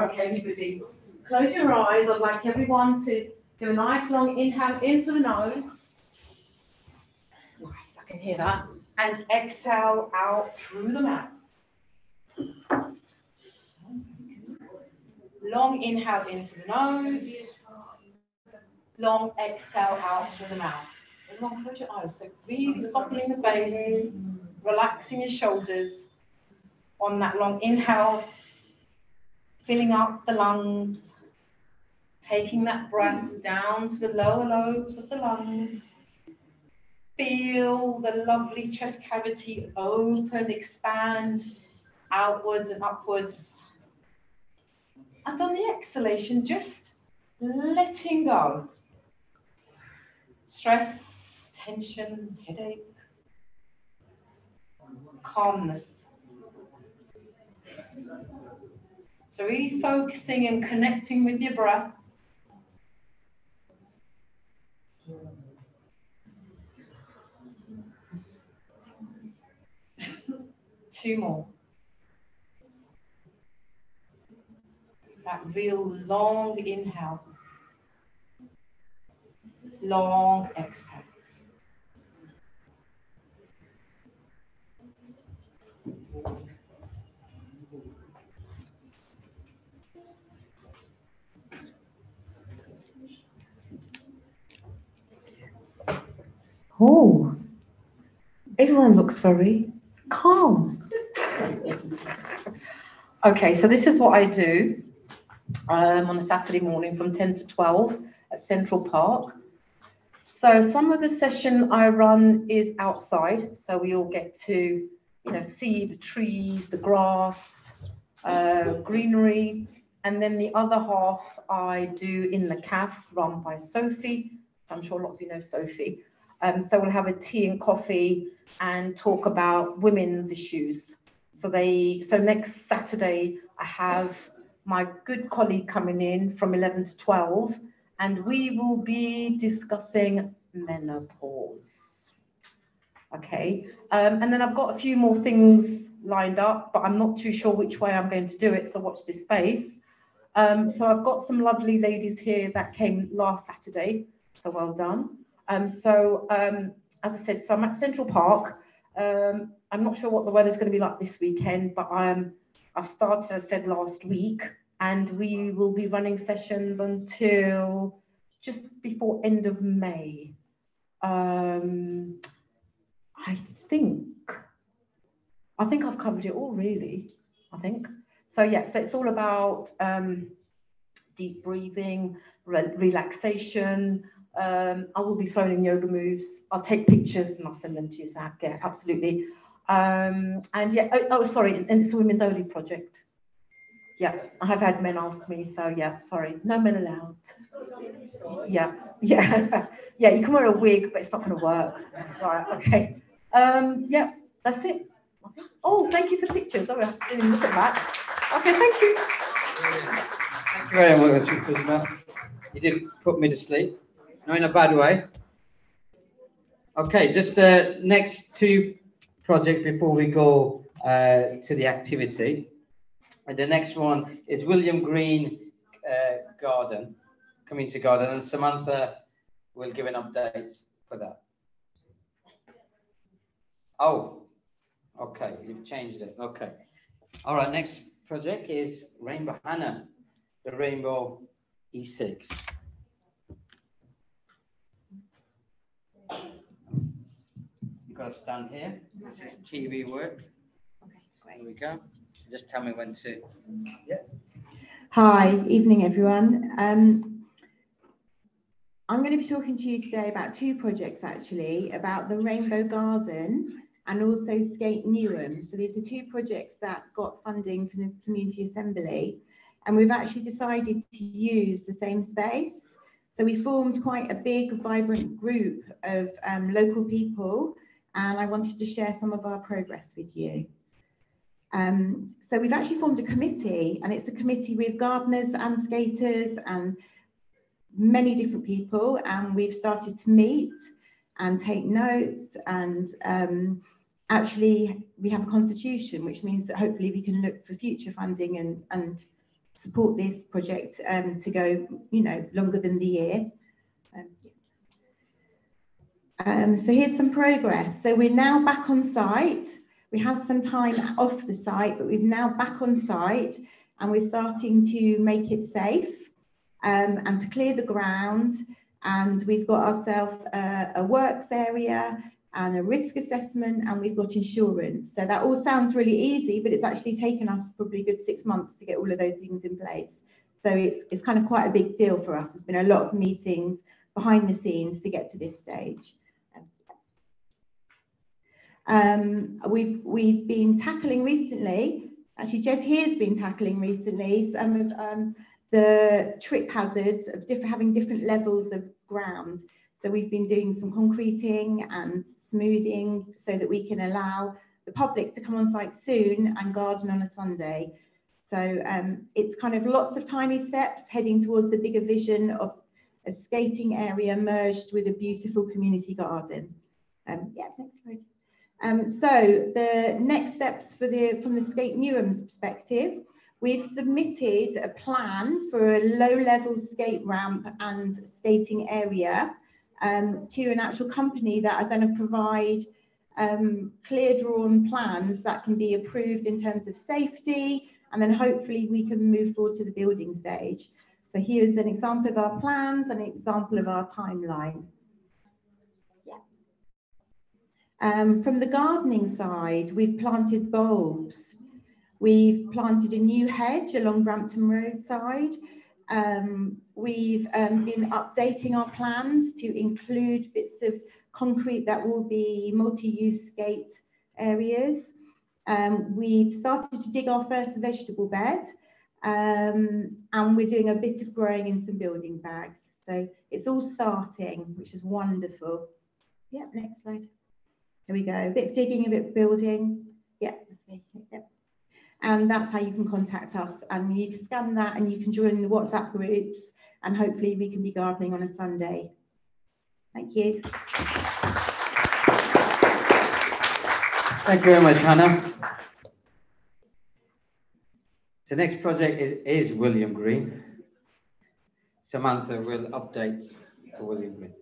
Okay, everybody. Close your eyes. I'd like everyone to do a nice long inhale into the nose. Nice. can hear that. And exhale out through the mouth. Long inhale into the nose. Long exhale out through the mouth. And long close your eyes. So really softening the face, relaxing your shoulders on that long inhale, filling up the lungs, taking that breath down to the lower lobes of the lungs. Feel the lovely chest cavity open, expand outwards and upwards. And on the exhalation, just letting go. Stress, tension, headache, calmness. So really focusing and connecting with your breath. Two more. That real long inhale. Long exhale. Oh, everyone looks very calm. Okay, so this is what I do on a Saturday morning from 10 to 12 at Central Park. So some of the session I run is outside, so we all get to, see the trees, the grass, greenery, and then the other half I do in the CAF run by Sophie. So I'm sure a lot of you know Sophie. So we'll have a tea and coffee and talk about women's issues. So next Saturday, I have my good colleague coming in from 11 to 12, and we will be discussing menopause. Okay, and then I've got a few more things lined up, but I'm not too sure which way I'm going to do it, so watch this space. So I've got some lovely ladies here that came last Saturday, so well done. As I said, so I'm at Central Park. I'm not sure what the weather's going to be like this weekend, but I've started, as I said, last week, and we will be running sessions until just before end of May. I think I've covered it all, really, I think. So yeah, so it's all about deep breathing, relaxation. I will be throwing in yoga moves. I'll take pictures and I'll send them to you, Zach. Yeah, absolutely. And yeah, sorry, and it's a women's only project. Yeah, I have had men ask me, so yeah, sorry, no men allowed. Yeah, yeah, yeah, you can wear a wig, but it's not going to work. Right, okay. Yeah, that's it. Oh, thank you for the pictures. Oh, I didn't even look at that. Okay, thank you. Thank you very much. You did put me to sleep. Not in a bad way. Okay, just the next two projects before we go to the activity. And the next one is William Green Garden, Community Garden, and Samantha will give an update for that. Oh, okay, you've changed it. Okay. All right, next project is Rainbow Hannah, the Rainbow E6. You've got to stand here. This is TV work. Okay, great. There we go. Just tell me when to. Yeah. Hi, evening everyone. I'm going to be talking to you today about two projects actually, about the Rainbow Garden and also Skate Newham. So these are two projects that got funding from the Community Assembly, and we've actually decided to use the same space. So we formed quite a big, vibrant group of local people, and I wanted to share some of our progress with you. So we've actually formed a committee, and it's a committee with gardeners and skaters and many different people, and we've started to meet and take notes, and actually we have a constitution, which means that hopefully we can look for future funding and support this project to go, longer than the year. So here's some progress. So we're now back on site. We had some time off the site, but we're now back on site and we're starting to make it safe and to clear the ground. And we've got ourselves a works area and a risk assessment, and we've got insurance. So that all sounds really easy, but it's actually taken us probably a good 6 months to get all of those things in place. So it's kind of quite a big deal for us. There's been a lot of meetings behind the scenes to get to this stage. We've been tackling recently, actually Jed here's been tackling recently some of the trip hazards of having different levels of ground. So we've been doing some concreting and smoothing so that we can allow the public to come on site soon and garden on a Sunday. So it's kind of lots of tiny steps heading towards a bigger vision of a skating area merged with a beautiful community garden. Yeah, next slide. So the next steps from the Skate Newham's perspective, we've submitted a plan for a low-level skate ramp and skating area to an actual company that are going to provide clear drawn plans that can be approved in terms of safety, and then hopefully we can move forward to the building stage. So here's an example of our plans and an example of our timeline. From the gardening side, we've planted bulbs. We've planted a new hedge along Brampton Road side. We've been updating our plans to include bits of concrete that will be multi-use skate areas. We've started to dig our first vegetable bed, and we're doing a bit of growing in some building bags. So it's all starting, which is wonderful. Yeah, next slide. There we go, a bit of digging, a bit of building. Yeah, yeah. And that's how you can contact us. And you scan that and you can join the WhatsApp groups, and hopefully we can be gardening on a Sunday. Thank you. Thank you very much, Hannah. The next project is William Green. Samantha will update for William Green.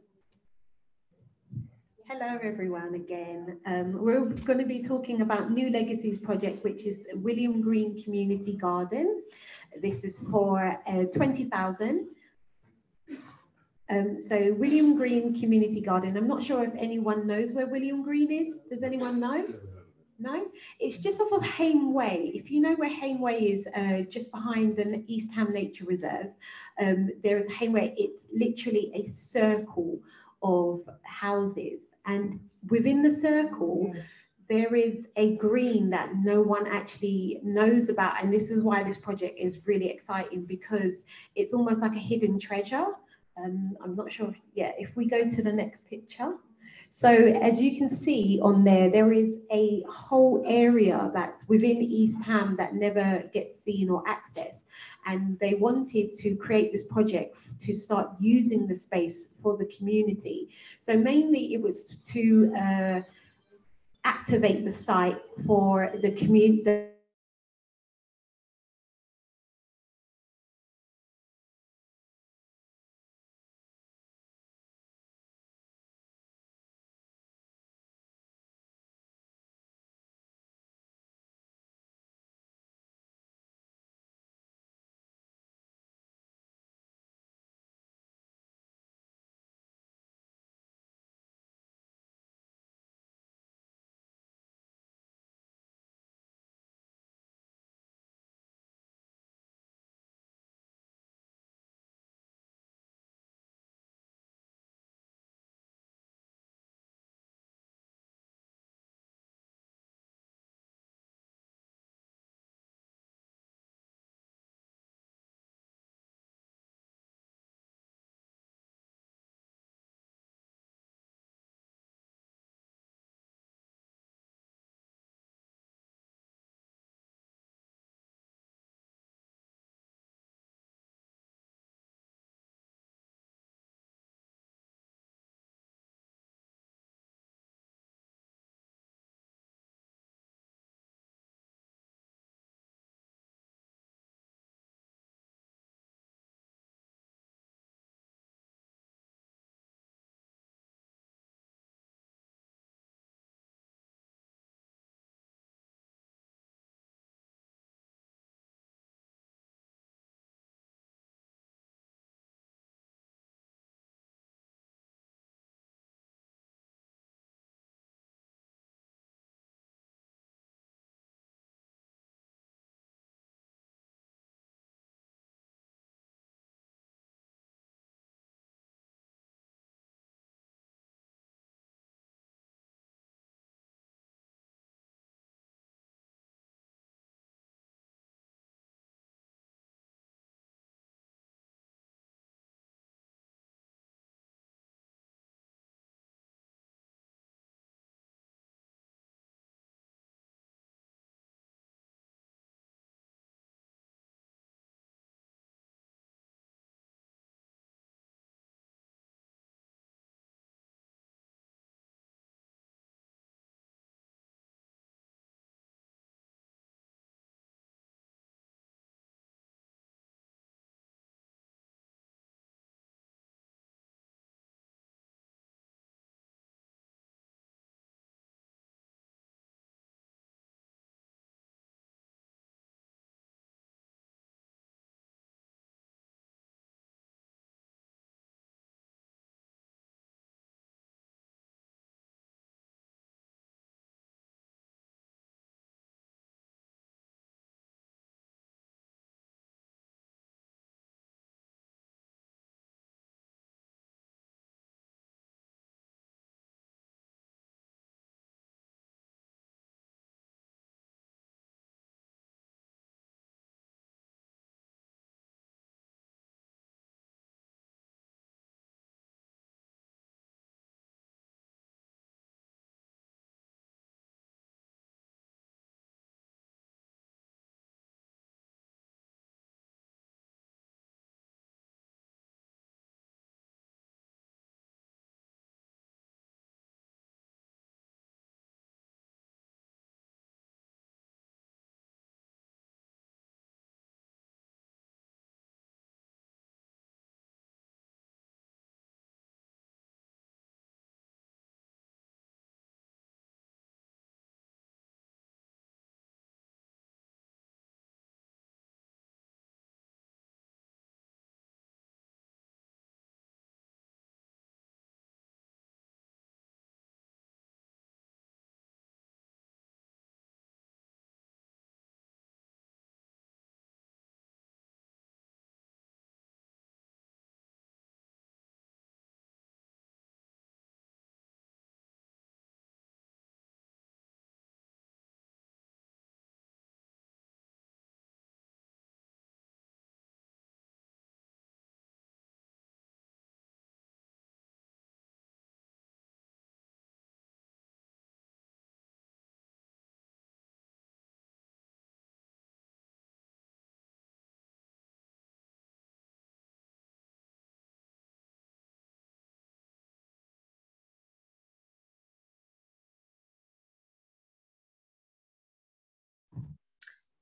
Hello everyone again. We're going to be talking about New Legacies project, which is William Green Community Garden. This is for 20,000. So William Green Community Garden. I'm not sure if anyone knows where William Green is. Does anyone know? No? It's just off of Hame Way. If you know where Hame Way is, just behind the East Ham Nature Reserve, there is Hame Way. It's literally a circle of houses, and within the circle there is a green that no one actually knows about, and this is why this project is really exciting, because it's almost like a hidden treasure. I'm not sure if we go to the next picture. So as you can see on there, there is a whole area that's within East Ham that never gets seen or accessed. And they wanted to create this project to start using the space for the community. So mainly it was to activate the site for the community.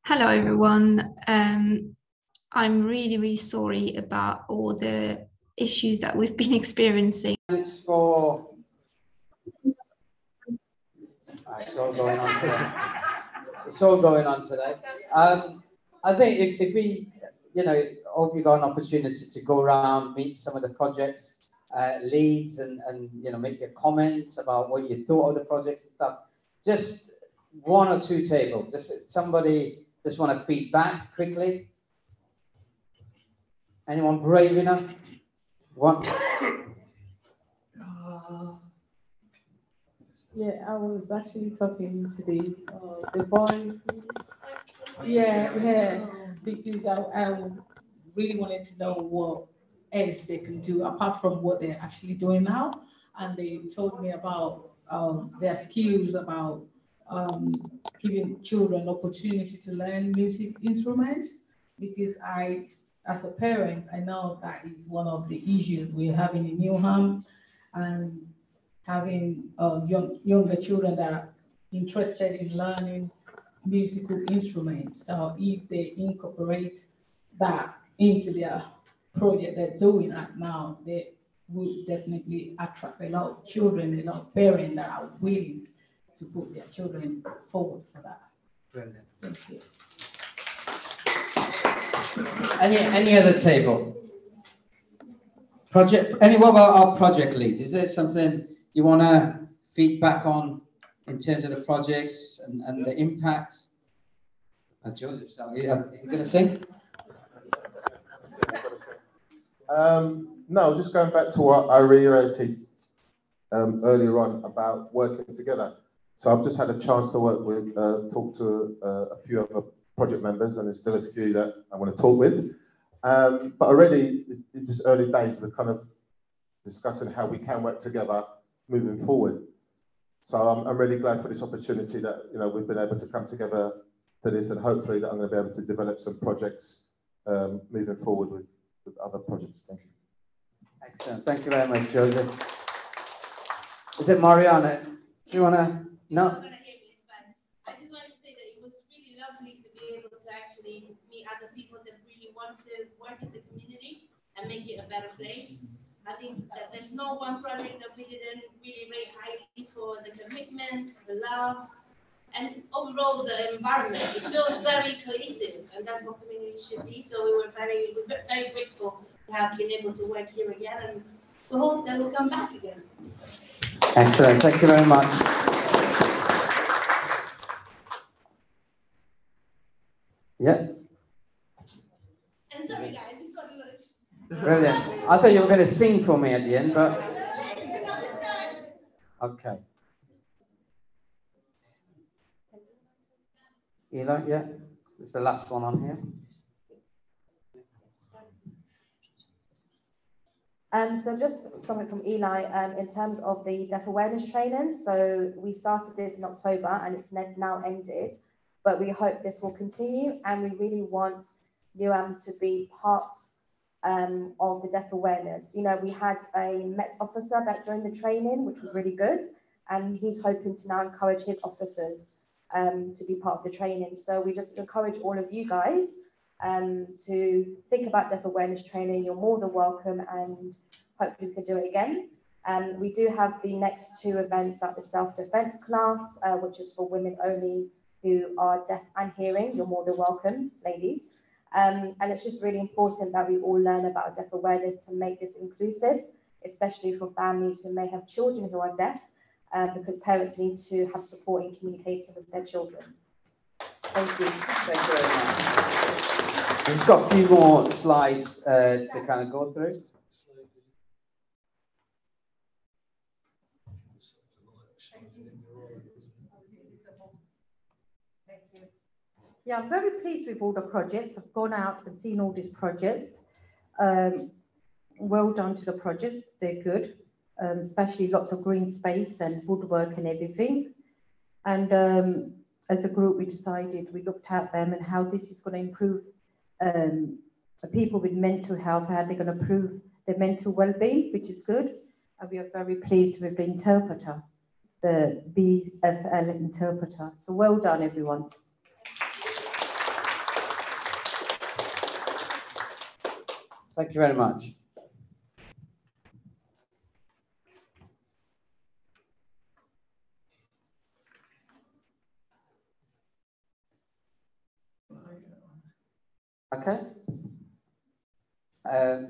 Hello, everyone. I'm really, really sorry about all the issues that we've been experiencing. Thanks for... It's all going on today. It's all going on today. I think if we, hope you got an opportunity to go around, meet some of the projects leads and make your comments about what you thought of the projects and stuff. Just one or two tables. Just somebody just want to feedback quickly. Anyone brave enough? One. Yeah, I was actually talking to the boys. Yeah, because I really wanted to know what else they can do apart from what they're actually doing now. And they told me about their skills, about giving children opportunity to learn music instruments, because as a parent, I know that is one of the issues we're having in Newham, and having younger children that are interested in learning musical instruments. So if they incorporate that into their project they're doing right now, they will definitely attract a lot of children, a lot of parents that are willing to put their children forward for that. Brilliant. Thank you. Any other table? Project. What about our project leads? Is there something you want to feedback on in terms of the projects and the impact? Joseph, are you going to sing? No, just going back to what I reiterated earlier on about working together. So I've just had a chance to talk to a few other project members, and there's still a few that I want to talk with. But already, it's just early days. We're kind of discussing how we can work together moving forward. So I'm really glad for this opportunity that we've been able to come together to this, and hopefully that I'm going to be able to develop some projects moving forward with other projects. Thank you. Excellent. Thank you very much, Joseph. Is it Mariana? Do you want to? No. I just wanted to say that it was really lovely to be able to actually meet other people that really want to work in the community and make it a better place. I think that there's no one project that we didn't really rate highly for the commitment, the love, and overall the environment. It feels very cohesive, and that's what community should be. So we were very grateful to have been able to work here again, and we hope that we'll come back again. Excellent. Thank you very much. Yeah. And sorry, guys, you've got to look. Brilliant. I thought you were going to sing for me at the end, but okay. Eli, yeah, this is the last one on here. So just something from Eli in terms of the deaf awareness training. So we started this in October and it's now ended, but we hope this will continue, and we really want Newham to be part of the deaf awareness. We had a Met officer that joined the training, which was really good, and he's hoping to now encourage his officers to be part of the training. So we just encourage all of you guys to think about deaf awareness training. You're more than welcome, and hopefully we can do it again. We do have the next two events at the self-defense class, which is for women only who are deaf and hearing. You're more than welcome, ladies. And it's just really important that we all learn about deaf awareness to make this inclusive, especially for families who may have children who are deaf, because parents need to have support in communicating with their children. Thank you. Thank you very much. We've got a few more slides to kind of go through. Yeah, I'm very pleased with all the projects. I've gone out and seen all these projects. Well done to the projects, they're good, especially lots of green space and woodwork and everything. And as a group, we decided, we looked at them and how this is going to improve people with mental health, how they're going to improve their mental well-being, which is good. And we are very pleased with the interpreter, the BSL interpreter. So well done, everyone. Thank you very much. Okay.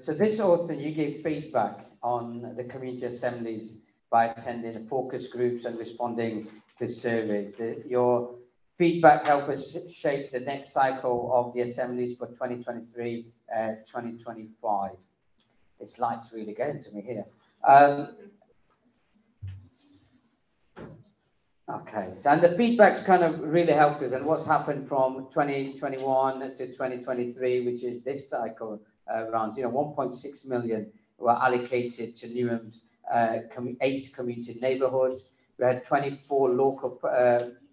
So this autumn, you gave feedback on the community assemblies by attending focus groups and responding to surveys. Your feedback helped us shape the next cycle of the assemblies for 2023-2025. This light's really getting to me here. Okay, so, and the feedback's kind of really helped us, and what's happened from 2021 to 2023, which is this cycle, around 1.6 million were allocated to Newham's 8 community neighbourhoods. We had 24 local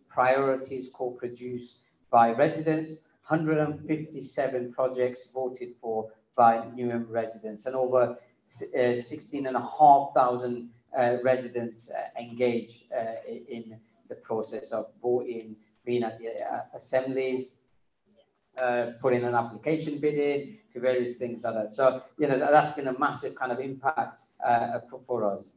priorities co-produced by residents, 157 projects voted for by Newham residents, and over 16,500 residents engaged in the process of voting, being at the assemblies, putting an application bid in, to various things like that. So, that's been a massive kind of impact for us.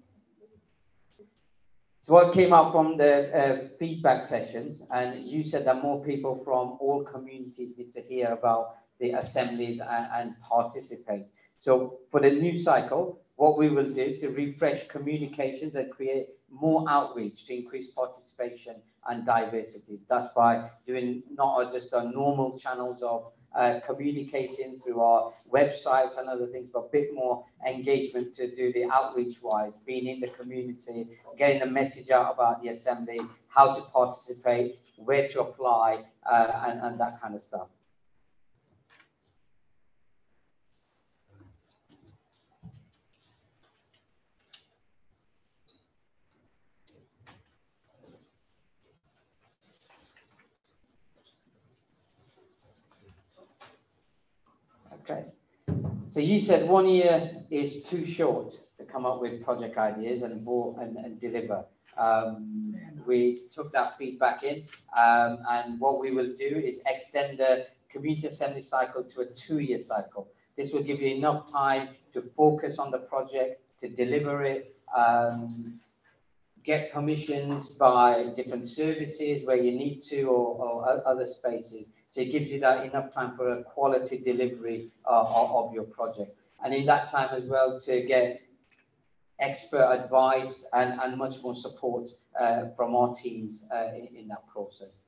So what came out from the feedback sessions, and you said that more people from all communities need to hear about the assemblies and participate. So for the new cycle, what we will do to refresh communications and create more outreach to increase participation and diversity. That's by doing not just our normal channels of communicating through our websites and other things, but a bit more engagement to do the outreach-wise, being in the community, getting the message out about the assembly, how to participate, where to apply, and that kind of stuff. Okay, so you said 1 year is too short to come up with project ideas and deliver. We took that feedback in, and what we will do is extend the community assembly cycle to a 2-year cycle. This will give you enough time to focus on the project, to deliver it, get permissions by different services where you need to, or other spaces. So it gives you that enough time for a quality delivery of your project. And in that time as well, to get expert advice and much more support from our teams in that process.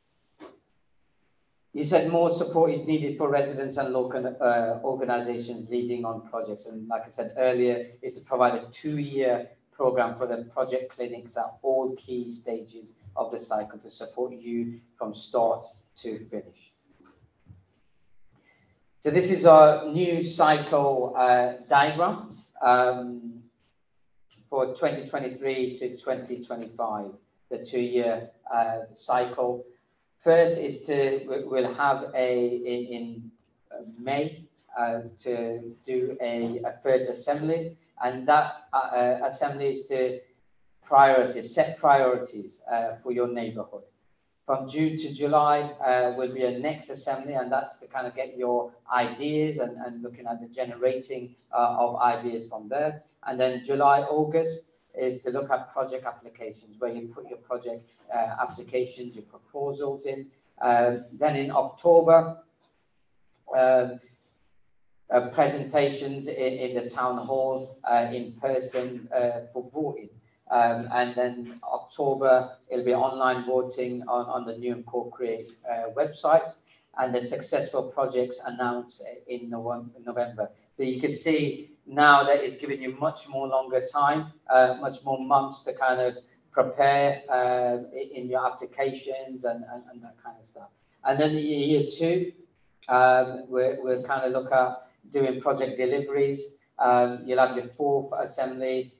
You said more support is needed for residents and local organizations leading on projects. And like I said earlier, is to provide a 2-year program for the project clinics at all key stages of the cycle to support you from start to finish. So this is our new cycle diagram for 2023 to 2025, the 2-year cycle. First is we'll have in May to do a first assembly, and that assembly is to set priorities for your neighborhood. From June to July will be a next assembly, and that's to kind of get your ideas and looking at the generating of ideas from there. And then July, August is to look at project applications, where you put your project applications, your proposals in. Then in October, presentations in the town hall in person for voting. And then October, it'll be online voting on the Newham Co-Create website, and the successful projects announced in November. So you can see now that it's giving you much more longer time, much more months to kind of prepare in your applications and that kind of stuff. And then year 2, we'll kind of look at doing project deliveries. You'll have your 4th assembly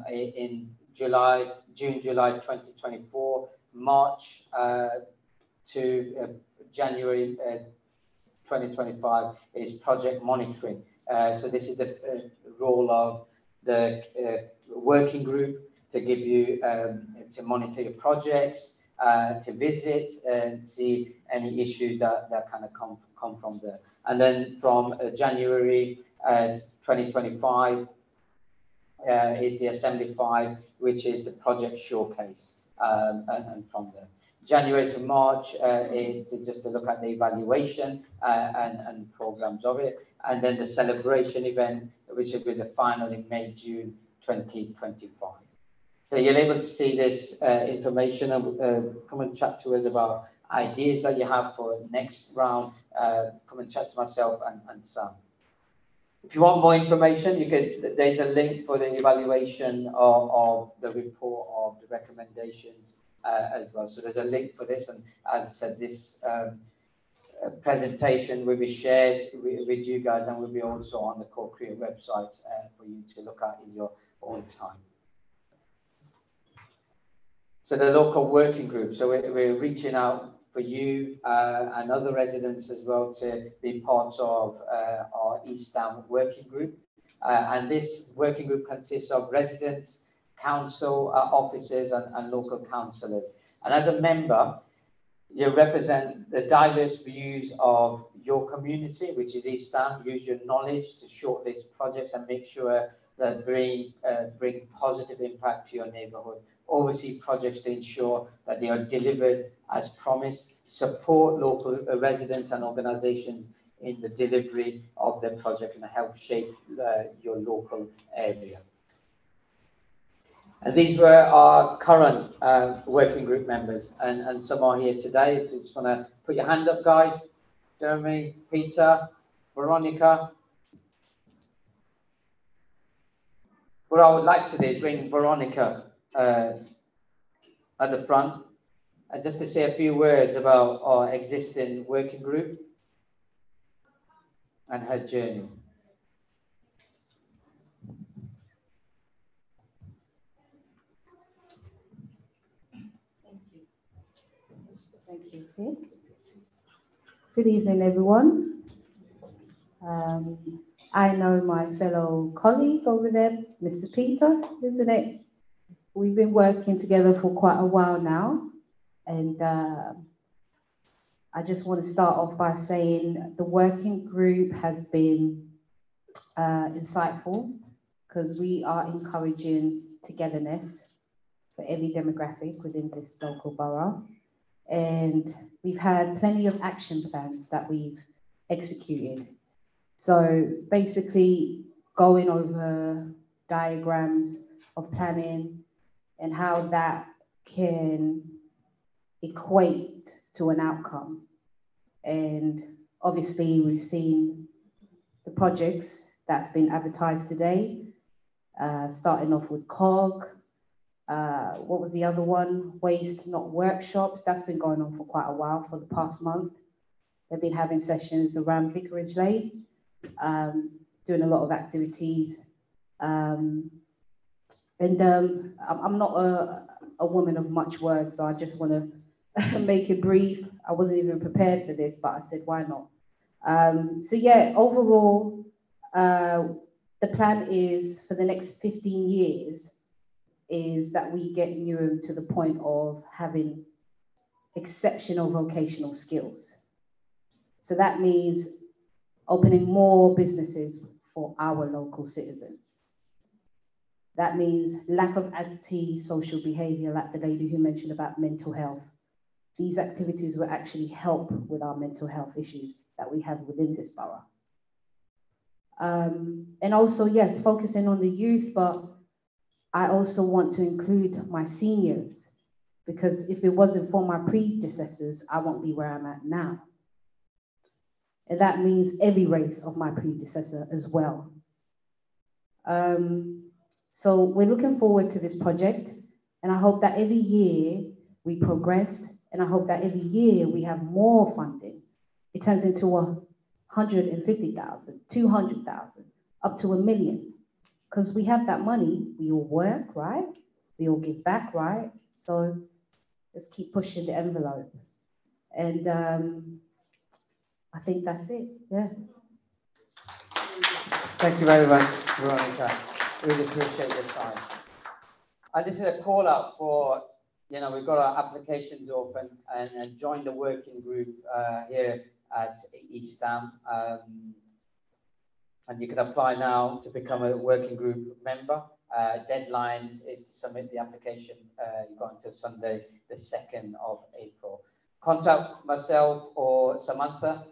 in June, July 2024, March to January 2025 is project monitoring. So this is the role of the working group to give you, to monitor your projects, to visit and see any issues that kind of come from there. And then from January 2025 is the Assembly 5, which is the project showcase, and from there. January to March is just to look at the evaluation and programs of it, and then the celebration event, which will be the final in May, June 2025. So you're able to see this information and come and chat to us about ideas that you have for next round. Come and chat to myself and Sam. If you want more information, you can. There's a link for the evaluation of the report of the recommendations as well. So there's a link for this, and as I said, this presentation will be shared with you guys, and will be also on the Co-Create website for you to look at in your own time. So the local working group. So we're reaching out for you and other residents as well to be part of our East Ham working group. And this working group consists of residents, council officers and local councillors. And as a member, you represent the diverse views of your community, which is East Ham. Use your knowledge to shortlist projects and make sure that bring positive impact to your neighbourhood. Oversee projects to ensure that they are delivered as promised. Support local residents and organisations in the delivery of their project and help shape your local area. And these were our current working group members, and some are here today. Just want to put your hand up, guys. Jeremy, Peter, Veronica. What I would like to do is bring Veronica at the front, and just to say a few words about our existing working group and her journey. Thank you. Good evening, everyone. I know my fellow colleague over there, Mr. Peter, isn't it? We've been working together for quite a while now, and I just want to start off by saying the working group has been insightful, because we are encouraging togetherness for every demographic within this local borough. And we've had plenty of action plans that we've executed. So basically going over diagrams of planning and how that can equate to an outcome. And obviously we've seen the projects that have been advertised today, starting off with COG. What was the other one? Waste Not Workshops. That's been going on for quite a while, for the past month. They've been having sessions around Vicarage Lane, doing a lot of activities. I'm not a woman of much words, so I just want to make it brief. I wasn't even prepared for this, but I said, why not? So yeah, overall, the plan is for the next 15 years is that we get Newham to the point of having exceptional vocational skills. So that means opening more businesses for our local citizens. That means lack of anti-social behaviour, like the lady who mentioned about mental health. These activities will actually help with our mental health issues that we have within this borough. And also, yes, focusing on the youth, but I also want to include my seniors, because if it wasn't for my predecessors, I won't be where I'm at now. And that means every race of my predecessor as well. So we're looking forward to this project, and I hope that every year we progress, and I hope that every year we have more funding. It turns into 150,000, 200,000, up to $1 million. Because we have that money, we all work, right? We all give back, right? So let's keep pushing the envelope. And I think that's it, yeah. Thank you very much, Veronica. Really appreciate your time. And this is a call out for, we've got our applications open, and join the working group here at East Ham. And you can apply now to become a working group member. Deadline is to submit the application. You've got until Sunday, the 2nd of April. Contact myself or Samantha.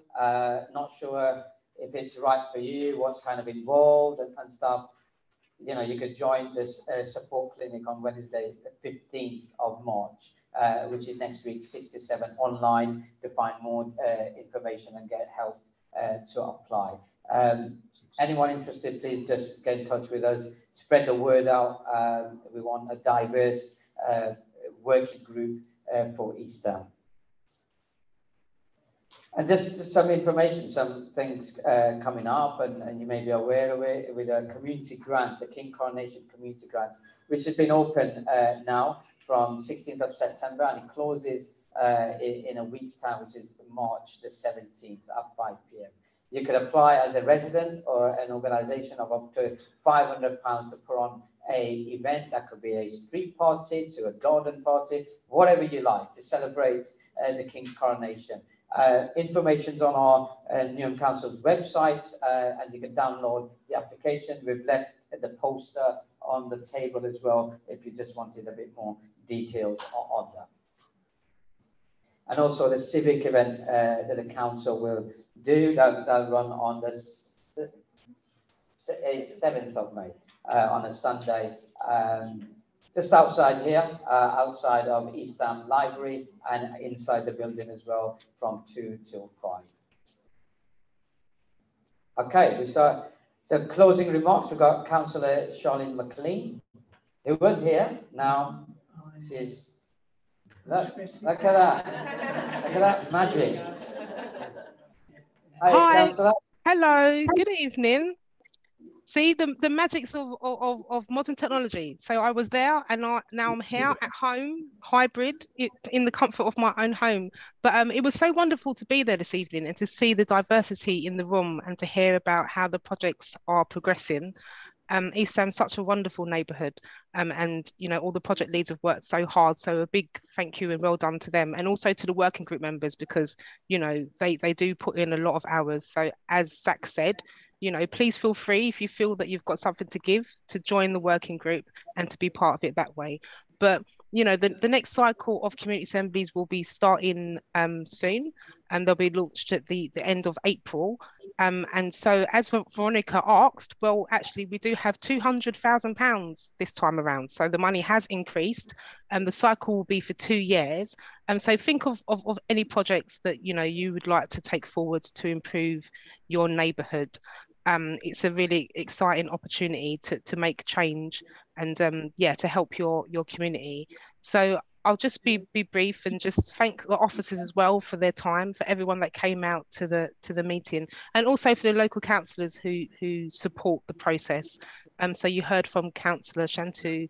Not sure if it's right for you, what's kind of involved and stuff. You know, you could join this support clinic on Wednesday, the 15th of March, which is next week, 6 to 7, online to find more information and get help to apply. Anyone interested, please just get in touch with us. Spread the word out. We want a diverse working group for East Ham. And just some information, some things coming up, and you may be aware of it, with the community grants, the King Coronation Community Grants, which has been open now from 16th of September, and it closes in a week's time, which is March the 17th at 5 p.m. You could apply as a resident or an organisation of up to £500 to put on a event. That could be a street party, to a garden party, whatever you like, to celebrate the King's coronation. Information's on our Newham Council's website, and you can download the application. We've left the poster on the table as well, if you just wanted a bit more details on that. And also the civic event that the council will do, that'll run on the 7th of May, on a Sunday, just outside here, outside of East Ham Library, and inside the building as well, from 2 till 5. Okay, we start. So closing remarks, we've got Councillor Charlene McLean, who was here. Now she's, look at that. Look at that magic. Hi, Councillor. hello, good evening. See the magics of modern technology. So I was there, and now I'm here at home, hybrid, in the comfort of my own home. But it was so wonderful to be there this evening and to see the diversity in the room and to hear about how the projects are progressing. East Ham's such a wonderful neighbourhood, and you know, all the project leads have worked so hard, so a big thank you and well done to them, and also to the working group members, because you know they do put in a lot of hours. So as Zach said, you know, please feel free, if you feel that you've got something to give, to join the working group and to be part of it that way. But you know, the next cycle of community assemblies will be starting soon, and they'll be launched at the end of April. And so, as Veronica asked, well, actually, we do have £200,000 this time around. So the money has increased, and the cycle will be for 2 years. And so think of any projects that, you know, you would like to take forward to improve your neighbourhood. It's a really exciting opportunity to make change and yeah, to help your community. So I'll just be brief and just thank the officers as well for their time, for everyone that came out to the meeting, and also for the local councillors who support the process. So you heard from Councillor Shantu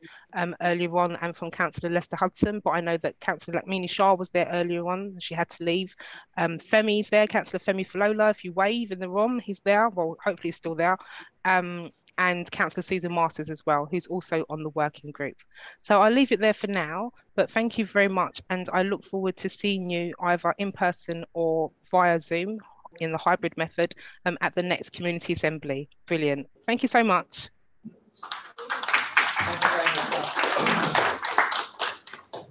earlier on, and from Councillor Lester Hudson, but I know that Councillor Lakmini Shah was there earlier on, she had to leave. Femi's there, Councillor Femi Falola, if you wave in the room, he's there, well, hopefully he's still there. And Councillor Susan Masters as well, who's also on the working group. So I'll leave it there for now, but thank you very much. And I look forward to seeing you either in person or via Zoom in the hybrid method at the next community assembly. Brilliant. Thank you so much.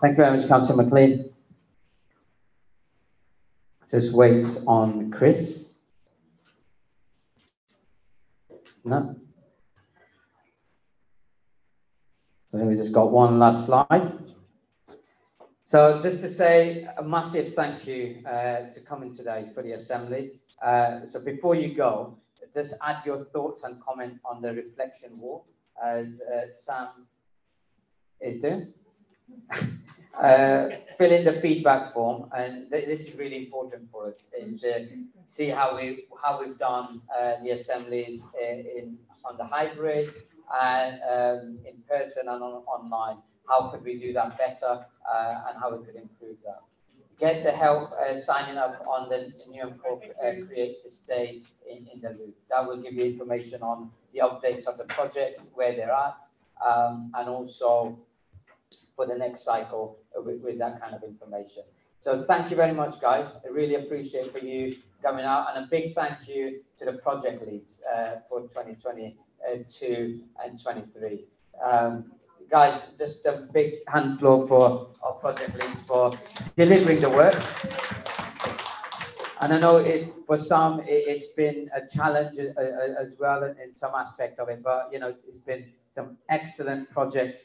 Thank you very much, Councillor McLean. Just wait on Chris. No. So then we just got one last slide. So just to say a massive thank you to coming today for the assembly. So before you go, just add your thoughts and comment on the reflection wall, as Sam is doing. Fill in the feedback form, and this is really important for us, is to see how we've done the assemblies on the hybrid and in person and online. How could we do that better, and how we could improve that? Get the help signing up on the Newham Create to stay in the loop. That will give you information on the updates of the projects, where they're at, and also for the next cycle with that kind of information. So thank you very much, guys. I really appreciate for you coming out, and a big thank you to the project leads for 2022 and 23. Guys, just a big hand clap for our project leads for delivering the work. And I know for some it's been a challenge as well in some aspect of it, but you know, it's been some excellent project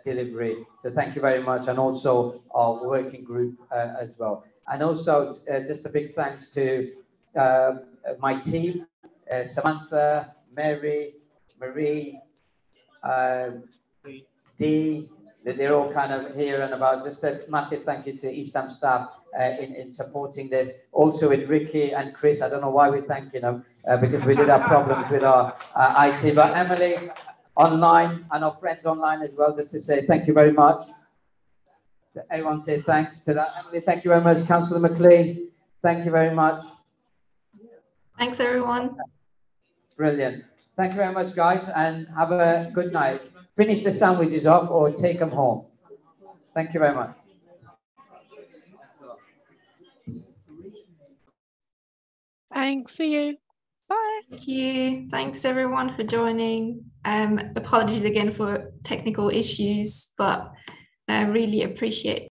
delivery. So thank you very much, and also our working group as well. And also just a big thanks to my team, Samantha, Mary, Marie, Dee, they're all kind of here and about. Just a massive thank you to East Ham staff in supporting this. Also with Ricky and Chris, I don't know why we're thanking them because we did have problems with our IT, but Emily online and our friends online as well, just to say thank you very much. Everyone say thanks to that. Emily, thank you very much. Councillor McLean, thank you very much. Thanks, everyone. Brilliant. Thank you very much, guys, and have a good night. Finish the sandwiches off or take them home. Thank you very much. Thanks. See you. Bye. Thank you. Thanks, everyone, for joining. Apologies again for technical issues, but I really appreciate